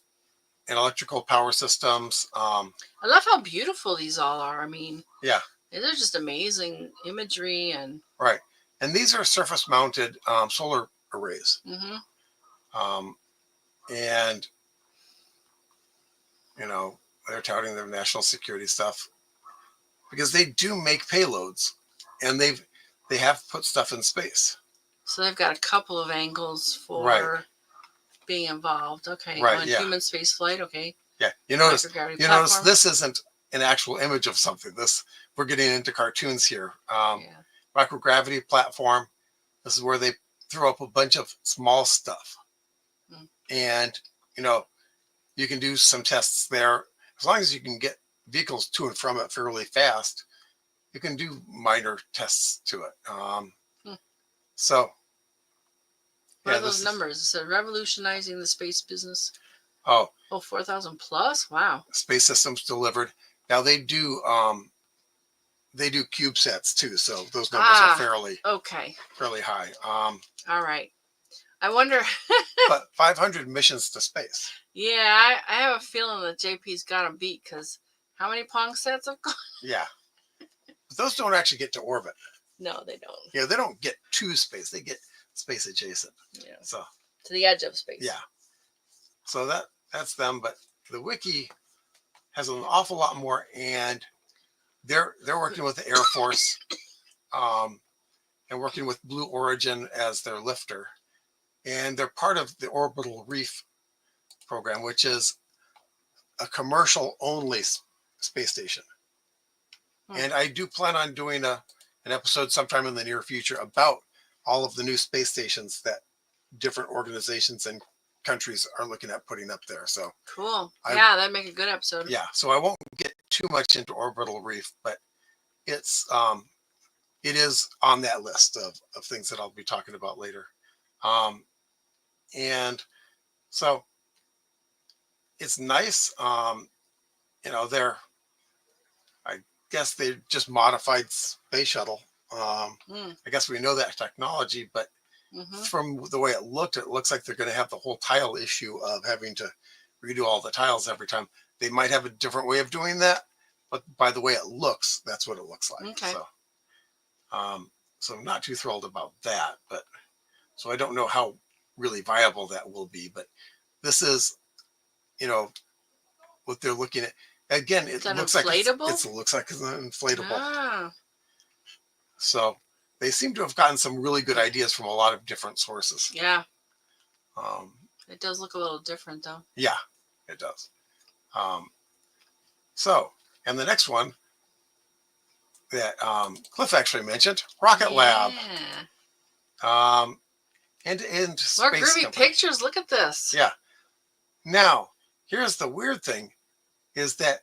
electrical power systems. I love how beautiful these all are. I mean, yeah, they're just amazing imagery and. Right, and these are surface-mounted solar arrays. Mm-hmm. And they're touting their national security stuff because they do make payloads, and they have put stuff in space. So they've got a couple of angles for being involved. Okay. Right. Human space flight. Okay. Yeah. You notice this isn't an actual image of something. We're getting into cartoons here. Microgravity platform. This is where they throw up a bunch of small stuff. And, you can do some tests there. As long as you can get vehicles to and from it fairly fast, you can do minor tests to it. So. What are those numbers? It said revolutionizing the space business. 4,000 plus? Wow. Space systems delivered. Now they do they do CubeSats too, so those numbers are fairly high. All right. I wonder. But 500 missions to space. Yeah, I have a feeling that JP's got them beat because how many Pong sets have gone? Yeah. But those don't actually get to orbit. No, they don't. Yeah, they don't get to space. They get space adjacent. Yeah. So to the edge of space. Yeah. So that's them. But the wiki has an awful lot more, and they're working with the Air Force, and working with Blue Origin as their lifter, and they're part of the Orbital Reef program, which is a commercial only space station. And I do plan on doing an episode sometime in the near future about all of the new space stations that different organizations and countries are looking at putting up there. So cool. Yeah, that'd make a good episode. Yeah. So I won't get too much into Orbital Reef, but it is on that list of things that I'll be talking about later. And so it's nice. I guess they just modified space shuttle. I guess we know that technology, but from the way it looks like they're going to have the whole tile issue of having to redo all the tiles every time. They might have a different way of doing that, but by the way it looks, that's what it looks like. Okay. So I'm not too thrilled about that, but so I don't know how really viable that will be, but this is, what they're looking at. Again, it looks like it's an inflatable. Ah. So they seem to have gotten some really good ideas from a lot of different sources. Yeah. It does look a little different though. Yeah, it does. And the next one that Cliff actually mentioned, Rocket Lab. And space more groovy company. pictures. Look at this. Yeah. Now, here's the weird thing, is that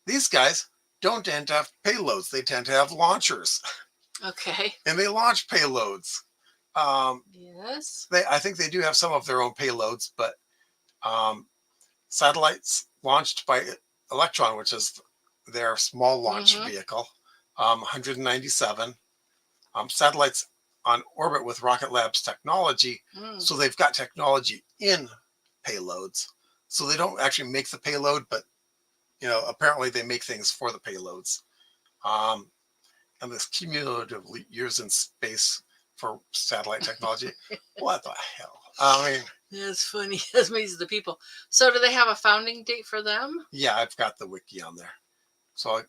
these guys don't tend to have payloads. They tend to have launchers. Okay. And they launch payloads. Yes. I think they do have some of their own payloads, but satellites launched by Electron, which is their small launch vehicle, 197. Satellites on orbit with Rocket Lab's technology. So they've got technology in payloads. So they don't actually make the payload, but apparently they make things for the payloads. And this cumulative years in space for satellite technology. What the hell? I mean, that's funny. That's amazing the people. So do they have a founding date for them? Yeah, I've got the wiki on there. So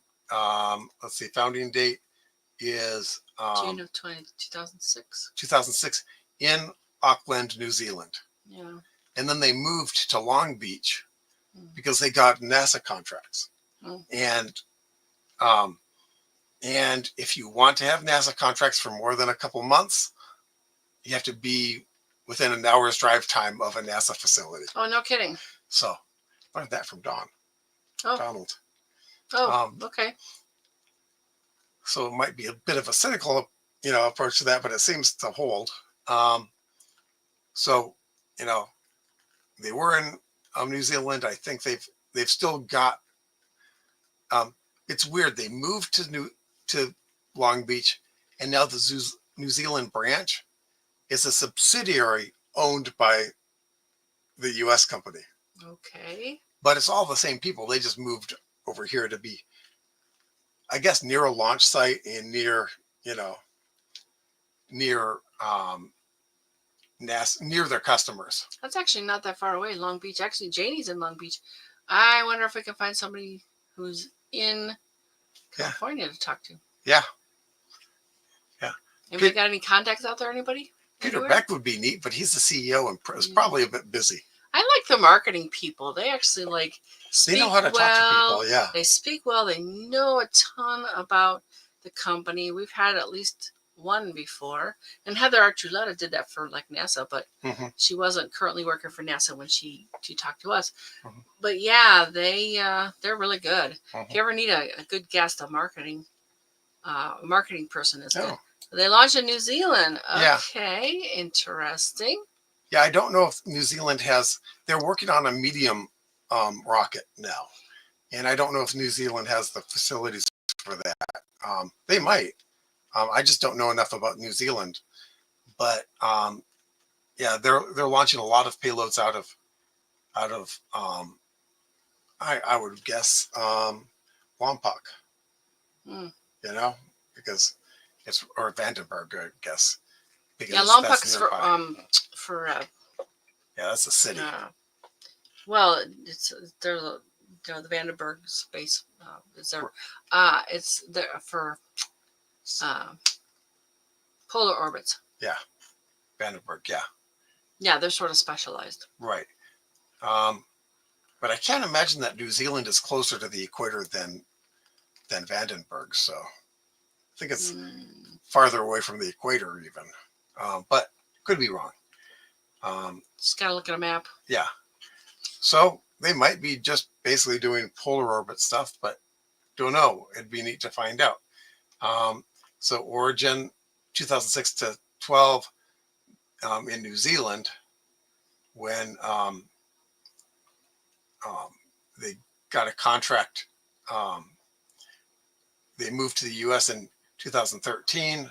let's see, founding date is June of 2006. 2006 in Auckland, New Zealand. Yeah. And then they moved to Long Beach because they got NASA contracts. And if you want to have NASA contracts for more than a couple months, you have to be within an hour's drive time of a NASA facility. Oh, no kidding. So I learned that from Donald. Oh, okay. So it might be a bit of a cynical, approach to that, but it seems to hold. They were in New Zealand. I think they've still got. It's weird. They moved to Long Beach, and now the New Zealand branch is a subsidiary owned by the U.S. company. Okay. But it's all the same people. They just moved over here to be, I guess, near a launch site and near NASA, near their customers. That's actually not that far away. Long Beach. Actually, Janie's in Long Beach. I wonder if we can find somebody who's in California to talk to. Yeah. Anybody got any contacts out there? Anybody? Peter Beck would be neat, but he's the CEO and is probably a bit busy. I like the marketing people. They actually speak They know how to talk to people. Yeah. They speak well. They know a ton about the company. We've had at least one before, and Heather Archuleta did that for NASA, but she wasn't currently working for NASA when she talked to us. But yeah, they're really good. If you ever need a good guest, a marketing person is good. They launched in New Zealand. Okay, interesting. Yeah, I don't know if New Zealand they're working on a medium rocket now. And I don't know if New Zealand has the facilities for that. They might. I just don't know enough about New Zealand, but yeah, they're launching a lot of payloads out of I would guess Lompoc, Hmm. because it's or Vandenberg, I guess, Yeah, because that's Lompac's nearby. for Yeah, that's a city. well, they're the Vandenberg space is there. It's there for polar orbits. Yeah, Vandenberg. Yeah, Yeah, they're sort of specialized. right. But I can't imagine that New Zealand is closer to the equator than Vandenberg. So I think it's farther away from the equator even. But could be wrong. Just gotta look at a map. Yeah. So they might be just basically doing polar orbit stuff, but don't know. It'd be neat to find out. So Origin 2006 to 12 in New Zealand, when they got a contract, they moved to the U.S. in 2013,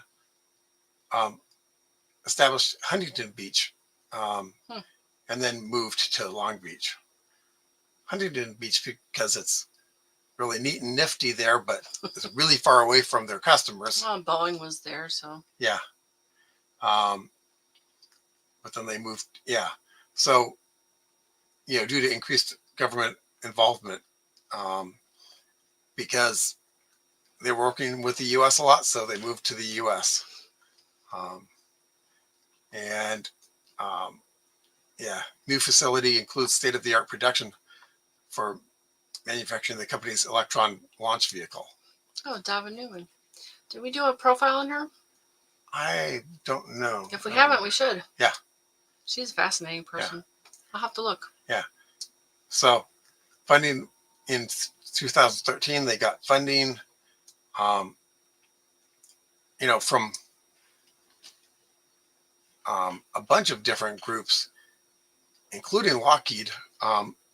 established Huntington Beach, and then moved to Long Beach. Huntington Beach because it's really neat and nifty there, but it's really far away from their customers. Well, Boeing was there, so yeah. But then they moved. Yeah. So, due to increased government involvement, because they were working with the U.S. a lot, so they moved to the U.S. And new facility includes state-of-the-art production for manufacturing the company's Electron launch vehicle. Oh, Dava Newman. Did we do a profile on her? I don't know. If we haven't, we should. Yeah. She's a fascinating person. Yeah. I'll have to look. Yeah. So, funding in 2013, they got funding, from a bunch of different groups, including Lockheed,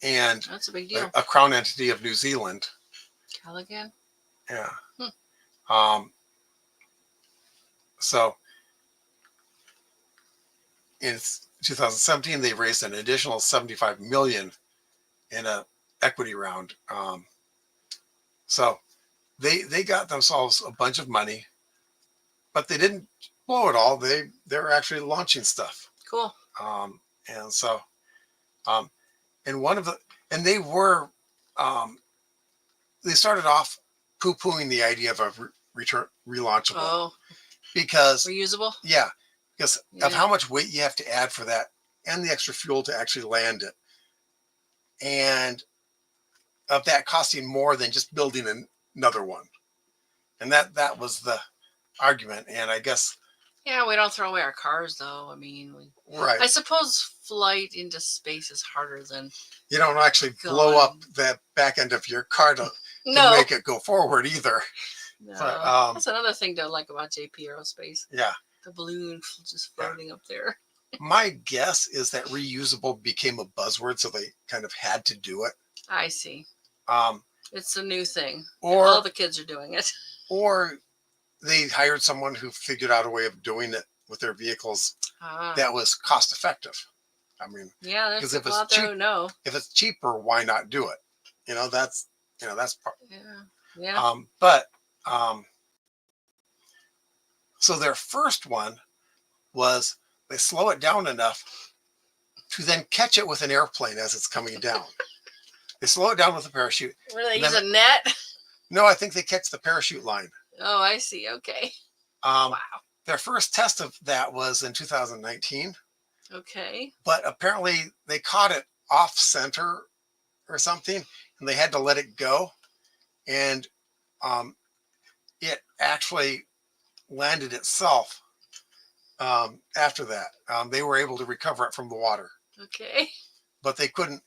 and that's a big deal. A crown entity of New Zealand. Callaghan? Yeah. So in 2017, they raised an additional $75 million in a equity round. So they got themselves a bunch of money, but they didn't blow it all. They're actually launching stuff. Cool. And so, and they were, they started off poo-pooing the idea of a relaunchable. Oh. Because reusable. Yeah, because of how much weight you have to add for that, and the extra fuel to actually land it, and of that costing more than just building another one. And that was the argument. And I guess. Yeah, we don't throw away our cars, though. I mean, right. I suppose flight into space is harder than. You don't actually blow up the back end of your car to make it go forward either. No, but, that's another thing to like about JP Aerospace. Yeah. The balloon just floating up there. My guess is that reusable became a buzzword, so they kind of had to do it. I see. It's a new thing. Or all the kids are doing it. Or they hired someone who figured out a way of doing it with their vehicles that was cost effective. I mean, yeah, there's people out there who know. If it's cheaper, why not do it? That's part. Yeah. So their first one was they slow it down enough to then catch it with an airplane as it's coming down. They slow it down with a parachute. Where they use a net? No, I think they catch the parachute line. Oh, I see. Okay. Wow. Their first test of that was in 2019. Okay. But apparently they caught it off center or something, and they had to let it go. And it actually landed itself after that. They were able to recover it from the water. Okay. But they couldn't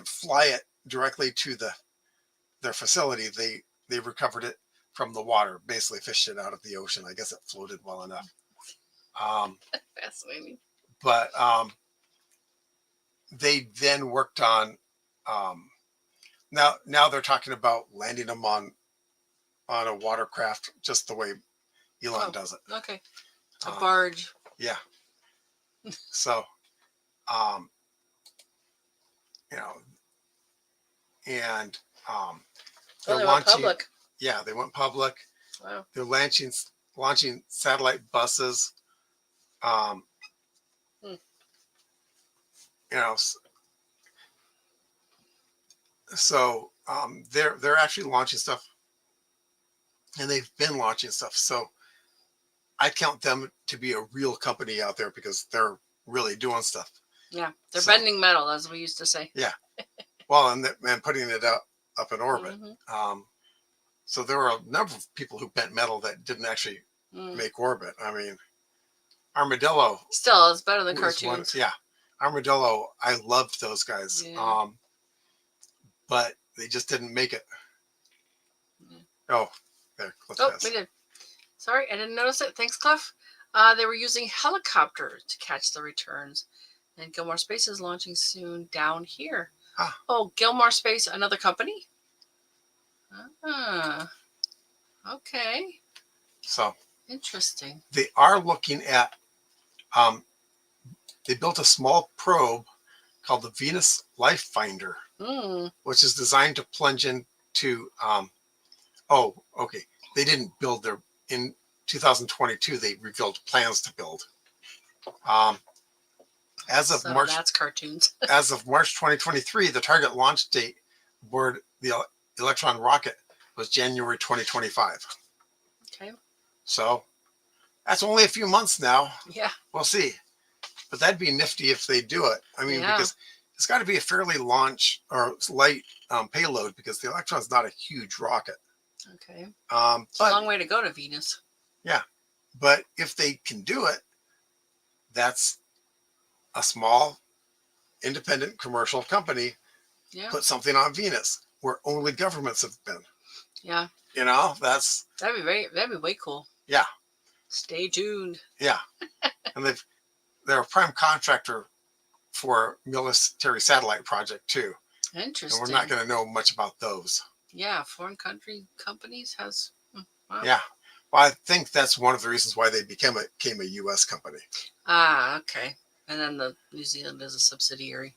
fly it directly to their facility. They recovered it from the water, basically fished it out of the ocean. I guess it floated well enough. Fascinating. But they then worked on now they're talking about landing them on on a watercraft, just the way Elon Oh, does it. okay. A Um, barge. yeah. So, um, you know, and Oh, they're they went launching. public. Yeah, they went public. Wow. They're launching satellite buses. Um, Hmm. you know, so they're actually launching stuff, and they've been launching stuff. So I count them to be a real company out there because they're really doing stuff. Yeah, they're So, bending metal, as we used to say. yeah. Well, and putting it up in orbit. Mm-hmm. So there were a number of people who bent metal that didn't actually Mm. make orbit. I mean, Armadillo Still, it's better than was one. cartoons. Yeah, Armadillo. I loved those guys. Yeah. But they just didn't make it. Yeah. Oh, there, clip Oh, this. we did. Sorry, I didn't notice it. Thanks, Cliff. They were using helicopters to catch the returns. And Gilmore Space is launching soon down here. Ah. Oh, Gilmore Space, another company? Ah, okay. So Interesting. they are looking at. They built a small probe called the Venus Life Finder, which is designed to plunge into. Oh, okay. They didn't build their in 2022. They revealed plans to build. As of March, that's cartoons. as of March 2023, the target launch date aboard the Electron rocket was January 2025. Okay. So that's only a few months now. Yeah. We'll see. But that'd be nifty if they do it. I mean, because it's got to be a fairly light payload because the Electron's not a huge rocket. Okay. It's a long way to go to Venus. Yeah. But if they can do it, that's a small, independent commercial company put something on Venus where only governments have been. Yeah. That'd be way cool. Yeah. Stay tuned. Yeah. And they're a prime contractor for military satellite project too. Interesting. And we're not going to know much about those. Yeah, foreign companies has. Wow. Yeah. Well, I think that's one of the reasons why they became a U.S. company. Ah, okay. And then the New Zealand is a subsidiary.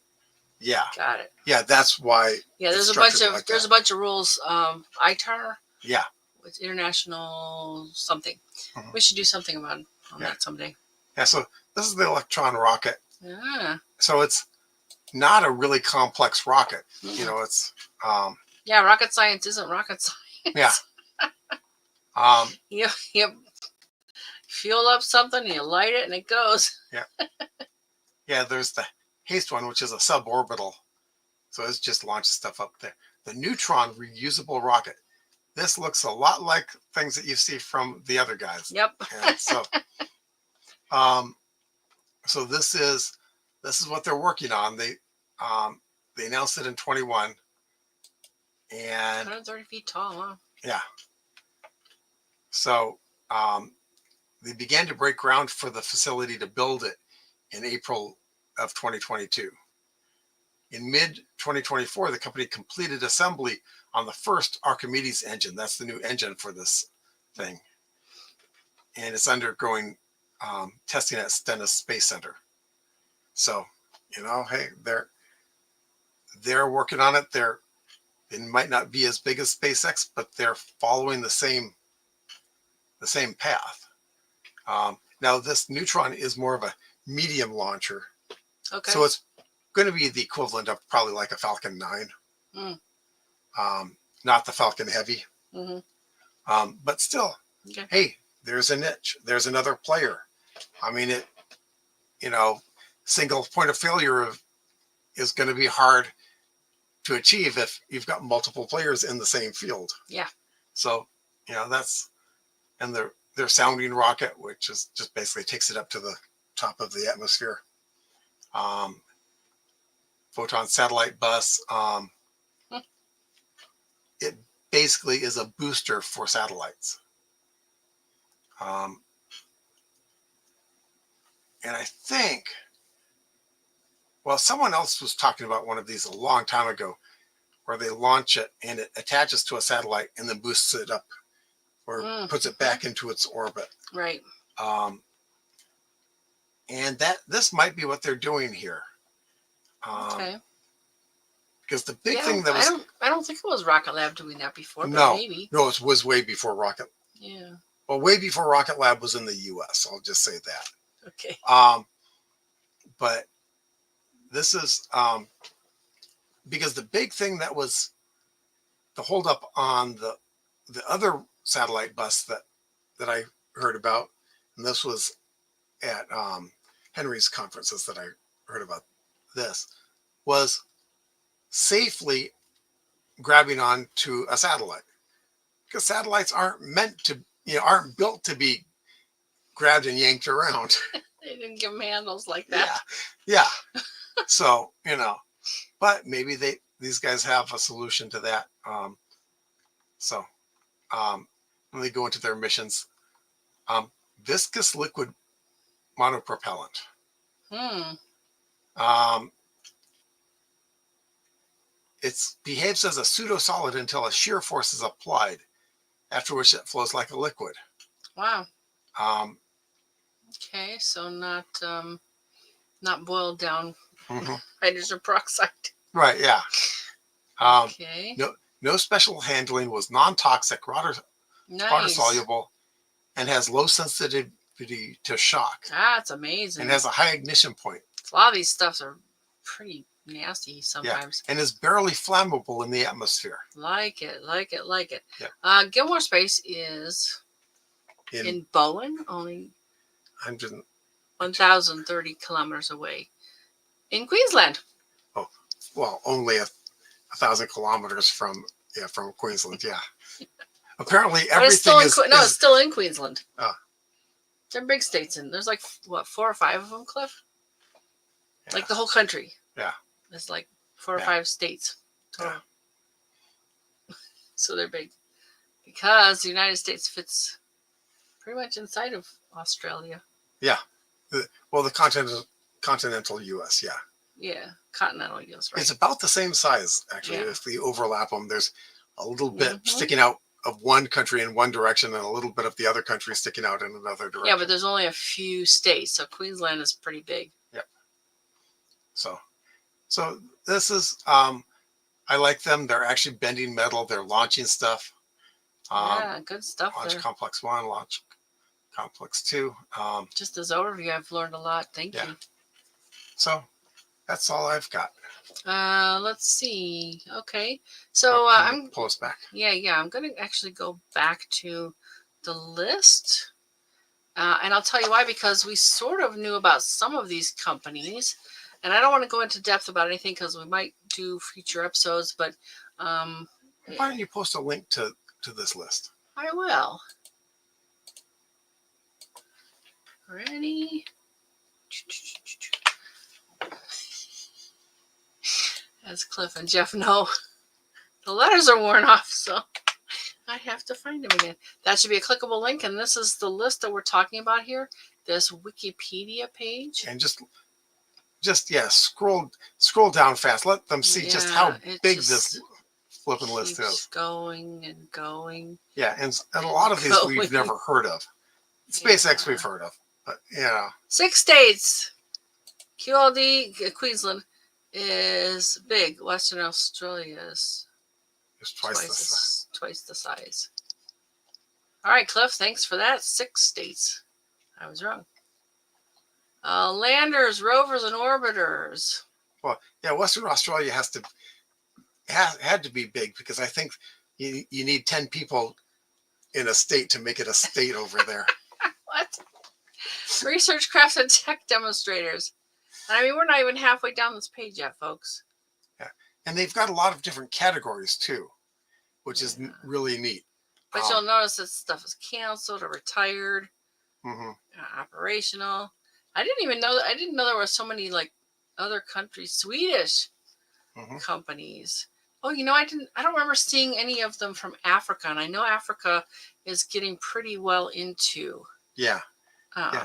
Yeah. Got it. Yeah, that's why. Yeah, there's a bunch of rules. ITAR. Yeah. It's international something. Mm-hmm. We should do something on that someday. Yeah. So this is the Electron rocket. Yeah. So it's not a really complex rocket. Mm-hmm. It's. Yeah, rocket science isn't rocket science. Yeah. You fuel up something, you light it, and it goes. Yeah. Yeah, there's the HASTE one, which is a suborbital. So it's just launches stuff up there. The Neutron reusable rocket. This looks a lot like things that you see from the other guys. Yep. And so, so this is what they're working on. They announced it in 21. And 130 feet tall, huh? Yeah. So they began to break ground for the facility to build it in April of 2022. In mid-2024, the company completed assembly on the first Archimedes engine. That's the new engine for this thing. And it's undergoing testing at Stennis Space Center. So, hey, they're working on it. It might not be as big as SpaceX, but they're following the same path. Now, this Neutron is more of a medium launcher. Okay. So it's going to be the equivalent of probably like a Falcon 9. Not the Falcon Heavy. Mm-hmm. But still, hey, there's a niche. There's another player. I mean, single point of failure is going to be hard to achieve if you've got multiple players in the same field. Yeah. So, and their sounding rocket, which is just basically takes it up to the top of the atmosphere. Photon satellite bus. It basically is a booster for satellites. And I think, someone else was talking about one of these a long time ago where they launch it and it attaches to a satellite and then boosts it up or puts it back into its orbit. Right. And this might be what they're doing here. Okay. Because the big thing that was I don't think it was Rocket Lab doing that before, but no, maybe. no, it was way before Rocket. Yeah. Well, way before Rocket Lab was in the U.S. I'll just say that. Okay. But this is because the big thing that was the holdup on the other satellite bus that I heard about, and this was at Henry's conferences that I heard about this, was safely grabbing on to a satellite, because satellites aren't meant to, aren't built to be grabbed and yanked around. They didn't give them handles like that. Yeah. So, but maybe these guys have a solution to that. When they go into their missions, viscous liquid monopropellant. It behaves as a pseudo-solid until a shear force is applied, after which it flows like a liquid. Wow. Okay, so not boiled down hydrogen peroxide. Right, yeah. Okay. No special handling, was non-toxic, water soluble, and has low sensitivity to shock. That's amazing. And has a high ignition point. A lot of these stuffs are pretty nasty sometimes. Yeah, and is barely flammable in the atmosphere. Like it. Yeah. Gilmore Space is in Bowen, only 1,030 kilometers away in Queensland. Oh, well, only 1,000 kilometers from Queensland. Yeah. Apparently everything it's still in Queensland. Oh. They're big states, and there's like what, 4 or 5 of them, Cliff? Yeah. Like the whole country. Yeah. There's like 4 or 5 states total. Yeah. So they're big, because the United States fits pretty much inside of Australia. Yeah. Well, the continental U.S. Yeah. Yeah, continental U.S. Right. It's about the same size, actually. Yeah. If we overlap them, there's a little bit sticking out of one country in one direction, and a little bit of the other country sticking out in another direction. Yeah, but there's only a few states, so Queensland is pretty big. Yep. So this is I like them. They're actually bending metal. They're launching stuff. Yeah, good stuff. Launch there. Complex 1, Launch Complex 2. Just as overview, I've learned a lot. Thank you. So that's all I've got. Let's see. Okay, so I'm pull us back. Yeah. I'm going to actually go back to the list, and I'll tell you why. Because we sort of knew about some of these companies, and I don't want to go into depth about anything because we might do future episodes. But why don't you post a link to this list? I will. Ready? As Cliff and Jeff know, the letters are worn off, so I have to find them again. That should be a clickable link, and this is the list that we're talking about here. This Wikipedia page. And just scroll down fast. Let them see just how big this flipping list is. Going and going. Yeah, and a lot of these we've never heard of. SpaceX we've heard of, but 6 states. QLD Queensland is big. Western Australia is twice the size. All right, Cliff, thanks for that. 6 states. I was wrong. Landers, rovers, and orbiters. Well, yeah, Western Australia had to be big, because I think you need 10 people in a state to make it a state over there. What? Research crafts and tech demonstrators. I mean, we're not even halfway down this page yet, folks. Yeah, and they've got a lot of different categories too, which is really neat. But you'll notice that stuff is canceled or retired, operational. I didn't know there were so many like other countries, Swedish companies. Oh, I don't remember seeing any of them from Africa, and I know Africa is getting pretty well into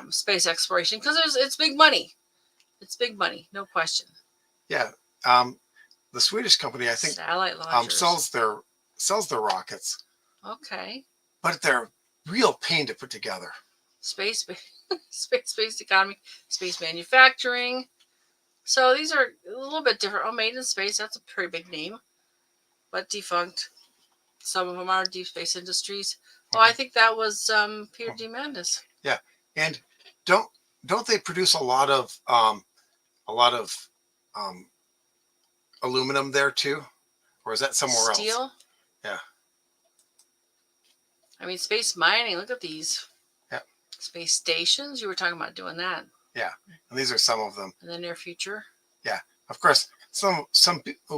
space exploration, because it's big money. It's big money, no question. Yeah, the Swedish company, I think, satellite launchers. sells their rockets. Okay. but they're real pain to put together. Space economy, space manufacturing. So these are a little bit different. Oh, made in space, that's a pretty big name, but defunct. Some of them are Deep Space Industries. Oh, I think that was Peter D. Mandis. Yeah, and don't they produce a lot of aluminum there too, or is that somewhere else? Steel. Yeah. I mean, space mining. Look at these. Yeah. Space stations. You were talking about doing that. Yeah, and these are some of them. In the near future. Yeah, of course. Some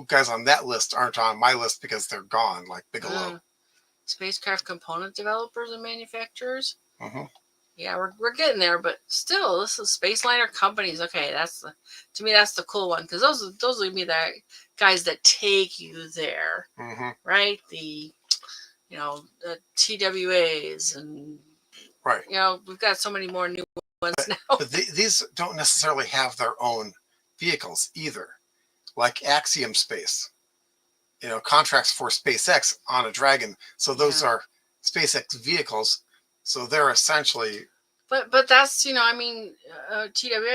guys on that list aren't on my list because they're gone, like Bigelow. Spacecraft component developers and manufacturers. Mm-hmm. Yeah, we're getting there, but still, this is Spaceliner companies. Okay, to me that's the cool one, because those would be the guys that take you there, mm-hmm. right? The the TWAs and right. We've got so many more new ones now. But these don't necessarily have their own vehicles either, like Axiom Space. Contracts for SpaceX on a Dragon, so those are SpaceX vehicles. So they're essentially. But that's TWA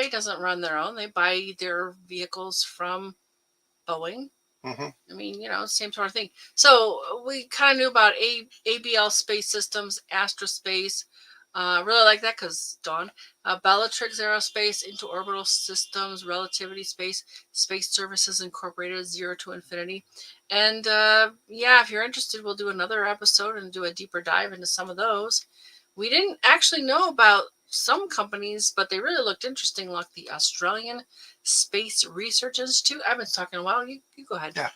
doesn't run their own. They buy their vehicles from Boeing. Mm-hmm. I mean, same sort of thing. So we kind of knew about ABL Space Systems, Astra Space. Really like that because Dawn. Bellatrix Aerospace, Into Orbital Systems, Relativity Space, Space Services Incorporated, Zero to Infinity. And if you're interested, we'll do another episode and do a deeper dive into some of those. We didn't actually know about some companies, but they really looked interesting, like the Australian Space Research Institute. I've been talking a while. You go ahead. Yeah.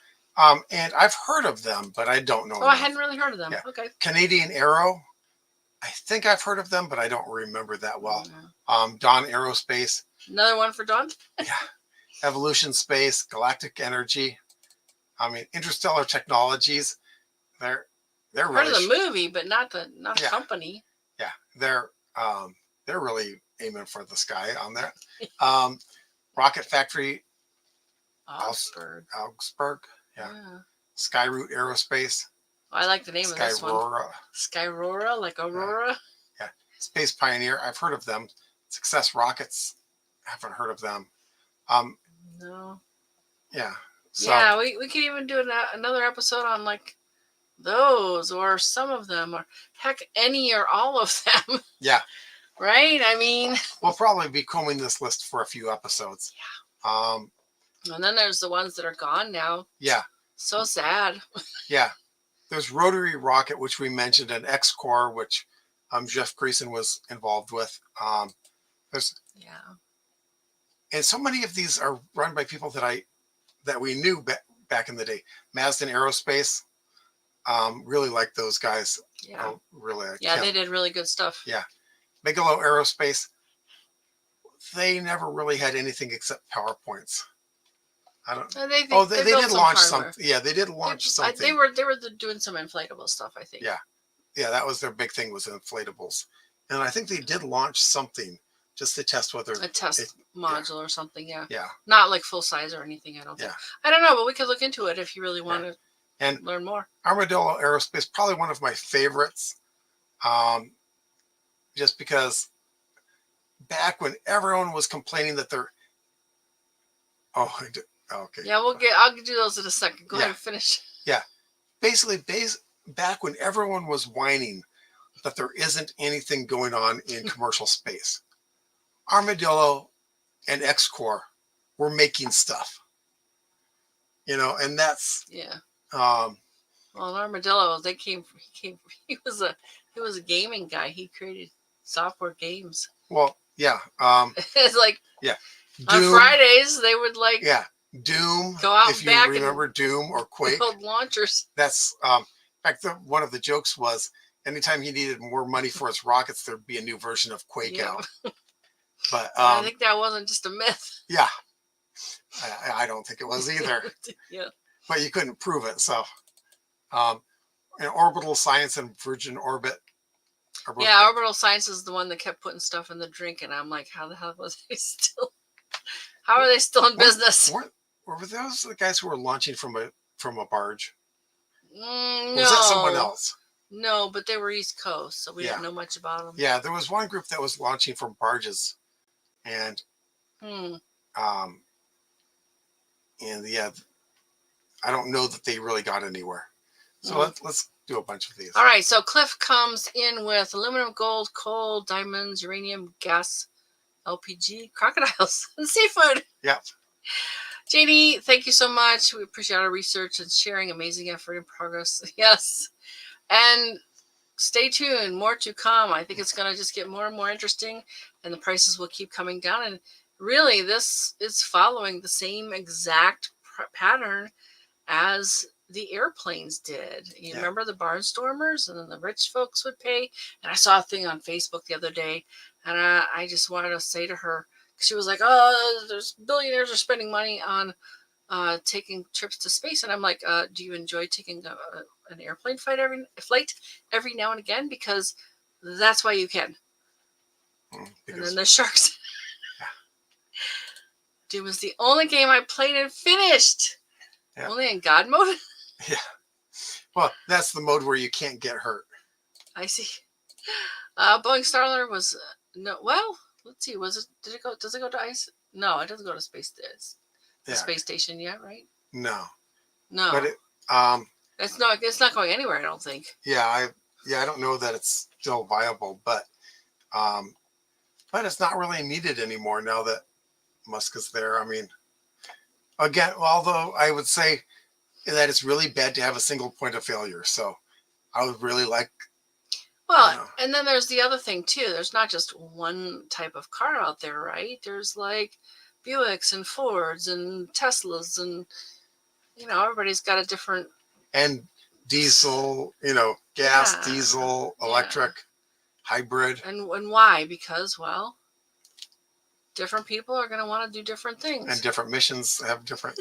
And I've heard of them, but I don't know. Oh, I hadn't really heard of them. Yeah. Okay. Canadian Aero. I think I've heard of them, but I don't remember that well. Dawn Aerospace. Another one for Dawn? Yeah. Evolution Space, Galactic Energy. Interstellar Technologies. They're really heard of the movie, but not the company. Yeah, they're really aiming for the sky on there. Rocket Factory. Augsburg. Yeah. Skyroot Aerospace. I like the name of this one. Skyrora, like Aurora. Yeah. Space Pioneer. I've heard of them. Success Rockets. I haven't heard of them. No. Yeah. So, yeah, we could even do another episode on like those or some of them, or heck, any or all of them. Yeah. Right? I mean, we'll probably be combing this list for a few episodes. Yeah. And then there's the ones that are gone now. Yeah. So sad. Yeah. There's Rotary Rocket, which we mentioned, and X-Core, which Jeff Greason was involved with. And so many of these are run by people that we knew back in the day. Marsden Aerospace, really like those guys. Yeah. Really. Yeah, they did really good stuff. Yeah. Bigelow Aerospace, they never really had anything except PowerPoints. I don't. They did launch something. Yeah, they did launch something. They were doing some inflatable stuff, I think. Yeah, that was their big thing, was inflatables, and I think they did launch something just to test whether a test module or something. Yeah. Yeah. Not like full size or anything. I don't think. I don't know, but we could look into it if you really want to learn more. Armadillo Aerospace, probably one of my favorites, just because back when everyone was complaining that they're. Okay. Yeah, I'll do those in a second. Go ahead and finish. Yeah. Basically, back when everyone was whining that there isn't anything going on in commercial space, Armadillo and X-Core were making stuff. And that's well, Armadillo, he was a gaming guy. He created software games. Well, yeah. It's like Doom, on Fridays they would Doom, go out if you back remember Doom or Quake. Build launchers. That's in fact, one of the jokes was anytime he needed more money for his rockets, there'd be a new version of Quake out. But I think that wasn't just a myth. Yeah, I don't think it was either. Yeah, but you couldn't prove it. So, Orbital Science and Virgin Orbit. Orbital Science is the one that kept putting stuff in the drink, and I'm like, how the hell was they still? How are they still in business? Were those the guys who were launching from a barge? No. Was that someone else? No, but they were East Coast, so we Yeah. didn't know much about them. Yeah, there was one group that was launching from barges, and Hmm. um, yeah, I don't know that they really got anywhere. So let's do a bunch of these. All right, so Cliff comes in with aluminum, gold, coal, diamonds, uranium, gas, LPG, crocodiles, and seafood. Yep. Janie, thank you so much. We appreciate our research and sharing. Amazing effort and progress. Yes. And stay tuned. More to come. I think it's going to just get more and more interesting, and the prices will keep coming down. And really, this is following the same exact pattern as the airplanes did. You remember the barnstormers, and then the rich folks would pay. And I saw a thing on Facebook the other day, and I just wanted to say to her, she was like, "Oh, there's billionaires are spending money on taking trips to space," and I'm like, "Do you enjoy taking an airplane flight every now and again? Because that's why you can." And then the sharks. Doom is the only game I played and finished. Yeah. Only in God mode. Yeah. Well, that's the mode where you can't get hurt. I see. Boeing Starliner was no. Well, let's see. Was it? Did it go? Does it go to ice? No, it doesn't go to space. The space station yet, right? No. No. But it it's not going anywhere, I don't think. Yeah, I don't know that it's still viable, but it's not really needed anymore now that Musk is there. I mean, again, although I would say that it's really bad to have a single point of failure. So I would really like. Well, and then there's the other thing too. There's not just one type of car out there, right? There's like Buicks and Fords and Teslas, and everybody's got a different. And diesel, gas, diesel, electric, hybrid. And why? Because, well, different people are going to want to do different things. And different missions have different.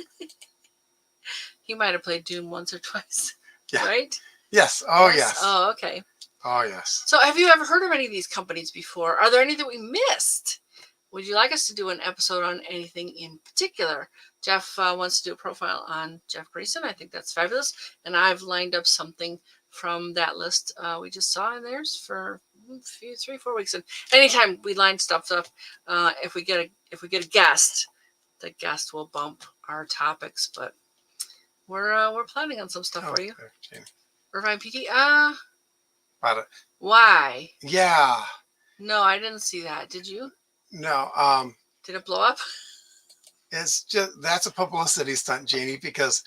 He might have played Doom once or twice, right? Yes. Oh, yes. Oh, okay. Oh, yes. So have you ever heard of any of these companies before? Are there any that we missed? Would you like us to do an episode on anything in particular? Jeff wants to do a profile on Jeff Grayson. I think that's fabulous. And I've lined up something from that list we just saw in theirs for 3-4 weeks. And anytime we line stuff up, if we get a guest, the guest will bump our topics. But we're planning on some stuff for you. Okay. Irvine PD. About it. Why? Yeah. No, I didn't see that. Did you? No. Did it blow up? It's just that's a publicity stunt, Janie, because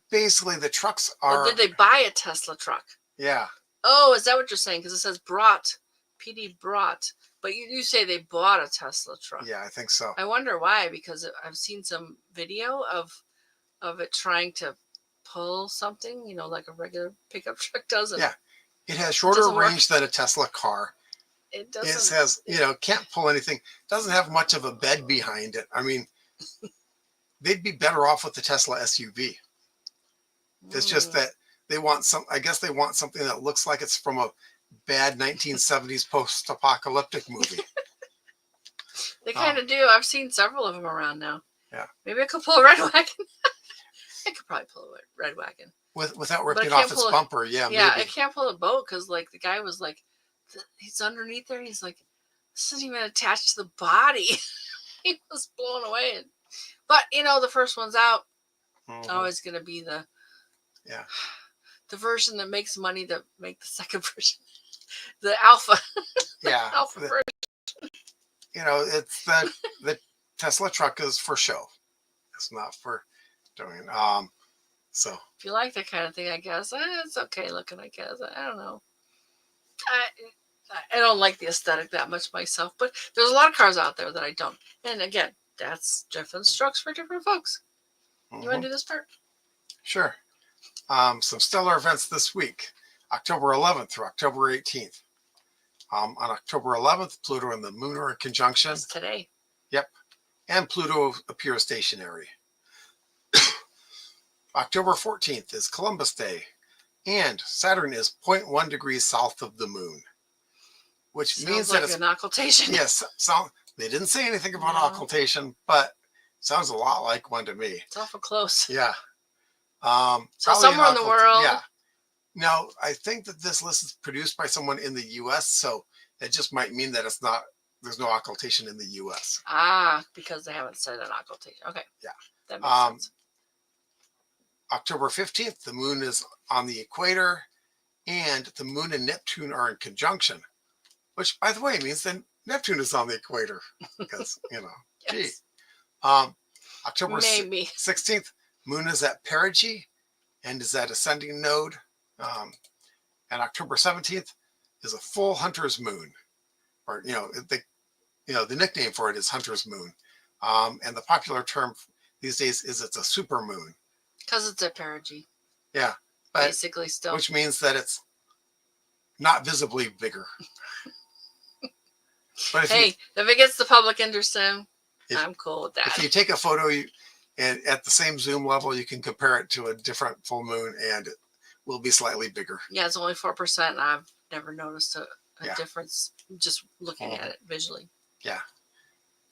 basically the trucks are. Well, did they buy a Tesla truck? Yeah. Oh, is that what you're saying? Because it says brought, PD brought, but you say they bought a Tesla truck. Yeah, I think so. I wonder why, because I've seen some video of it trying to pull something, like a regular pickup truck does. Yeah, it has shorter range than a Tesla car. It doesn't. It says, can't pull anything. Doesn't have much of a bed behind it. I mean, they'd be better off with the Tesla SUV. It's just that they want I guess they want something that looks like it's from a bad 1970s post-apocalyptic movie. They kind of do. I've seen several of them around now. Yeah. Maybe I could pull a red wagon. I could probably pull a red wagon. Without ripping off its bumper, yeah. Yeah, maybe. I can't pull a boat because, the guy was like, he's underneath there. He's like, this isn't even attached to the body. He was blown away. But, the first one's out. Mm-hmm. Always going to be the version that makes money to make the second version. The alpha. Yeah. Alpha version. It's the Tesla truck is for show. It's not for doing. So if you like that kind of thing, I guess it's okay looking. I guess I don't know. I don't like the aesthetic that much myself, but there's a lot of cars out there that I don't. And again, that's different strokes for different folks. Mm-hmm. You want to do this part? Sure. Some stellar events this week, October 11th through October 18th. On October 11th, Pluto and the Moon are in conjunction. That's today. Yep. And Pluto appears stationary. October 14th is Columbus Day, and Saturn is 0.1 degrees south of the Moon, which means that it's an occultation. Yes, they didn't say anything about occultation, but sounds a lot like one to me. It's awful close. Yeah. So Probably somewhere in the world. Yeah. Now, I think that this list is produced by someone in the U.S., so it just might mean that it's not. There's no occultation in the U.S. Because they haven't said an occultation. Okay. Yeah. That makes sense. October 15th, the moon is on the equator, and the moon and Neptune are in conjunction, which, by the way, means that Neptune is on the equator because, Yes. gee. October Maybe. 16th, moon is at perigee and is at ascending node. And October 17th is a full hunter's moon, or, the nickname for it is hunter's moon. And the popular term these days is it's a super moon. Because it's at perigee. Yeah. Basically still. Which means that it's not visibly bigger. But if it gets the public interest in, I'm cool with that. If you take a photo and at the same zoom level, you can compare it to a different full moon and it will be slightly bigger. Yeah, it's only 4%. And I've never noticed a difference just looking at it visually. Yeah.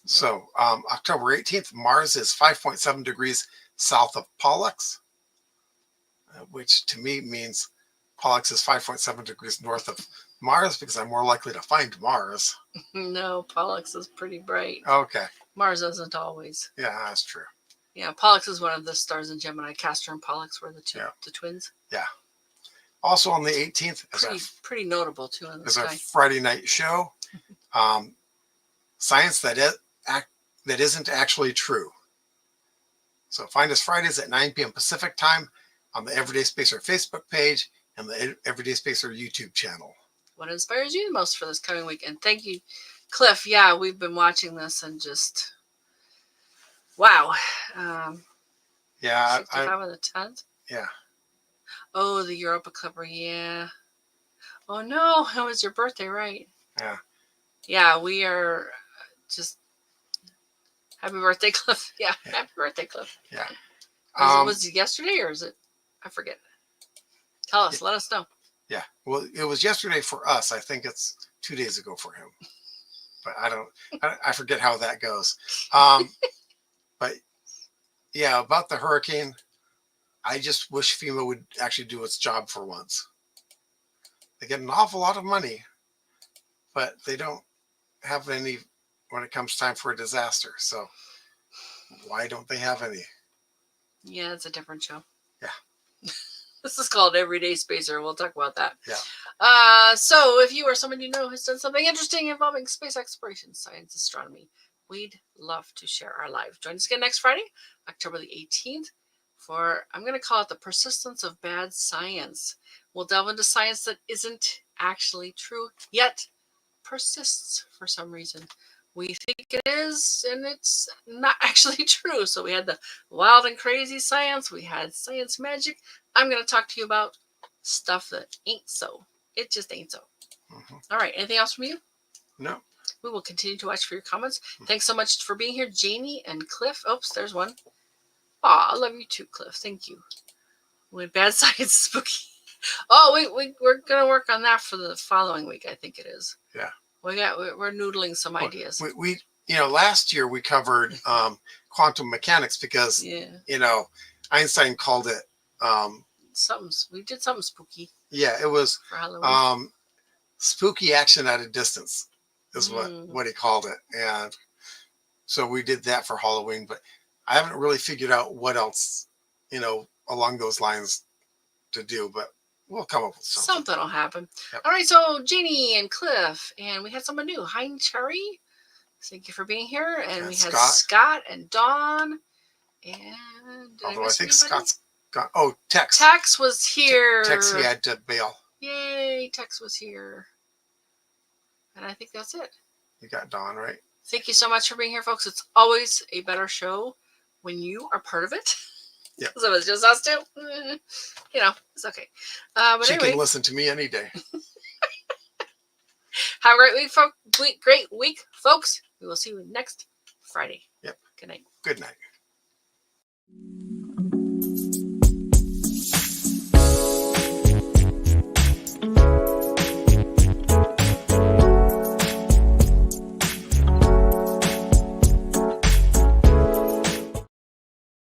So October 18th, Mars is 5.7 degrees south of Pollux, which to me means Pollux is 5.7 degrees north of Mars because I'm more likely to find Mars. No, Pollux is pretty bright. Okay. Mars isn't always. Yeah, that's true. Yeah, Pollux is one of the stars in Gemini. Castor and Pollux were the twins. Yeah. Also on the 18th, pretty notable too in the sky. Is our Friday night show, Science That Isn't Actually True. So find us Fridays at 9 p.m. Pacific time on the Everyday Spacer Facebook page and the Everyday Spacer YouTube channel. What inspires you the most for this coming week? And thank you, Cliff. Yeah, we've been watching this and just, wow. Yeah. 65 of the 10th? Yeah. Oh, the Europa Clipper. Yeah. Oh, no. It was your birthday, right? Yeah. Yeah, we are just, happy birthday, Cliff. Yeah, happy birthday, Cliff. Yeah. Was it yesterday or is it? I forget. Tell us. Let us know. Yeah. Well, it was yesterday for us. I think it's 2 days ago for him. But I forget how that goes. But yeah, about the hurricane, I just wish FEMA would actually do its job for once. They get an awful lot of money, but they don't have any when it comes time for a disaster. So why don't they have any? Yeah, it's a different show. Yeah. This is called Everyday Spacer. We'll talk about that. Yeah. So if you or someone you know has done something interesting involving space exploration, science, astronomy, we'd love to share our life. Join us again next Friday, October the 18th, for, I'm going to call it the persistence of bad science. We'll delve into science that isn't actually true, yet persists for some reason. We think it is, and it's not actually true. So we had the wild and crazy science. We had science magic. I'm going to talk to you about stuff that ain't so. It just ain't so. Mm-hmm. All right. Anything else from you? No. We will continue to watch for your comments. Mm-hmm. Thanks so much for being here, Janie and Cliff. Oops, there's one. Aw, I love you too, Cliff. Thank you. When bad science spooky. Oh, we're going to work on that for the following week. I think it is. Yeah. We're noodling some ideas. We last year we covered quantum mechanics because Einstein called it we did something spooky. Yeah, it was for Halloween. Spooky action at a distance is what he called it. And so we did that for Halloween, but I haven't really figured out what else, along those lines to do, but we'll come up with something. Something will happen. Yep. All right, so Jeannie and Cliff, and we had someone new. Hi, Cherry. Thank you for being here. And we had Scott and Dawn. And although I think Scott's gone. Oh, Tex. Tex was here. Tex, he had to bail. Yay, Tex was here. And I think that's it. You got Dawn, right? Thank you so much for being here, folks. It's always a better show when you are part of it. Yeah. So it's just us two. It's okay. But she can listen to me any day. Have a great week, folks. We will see you next Friday. Yep. Good night. Good night.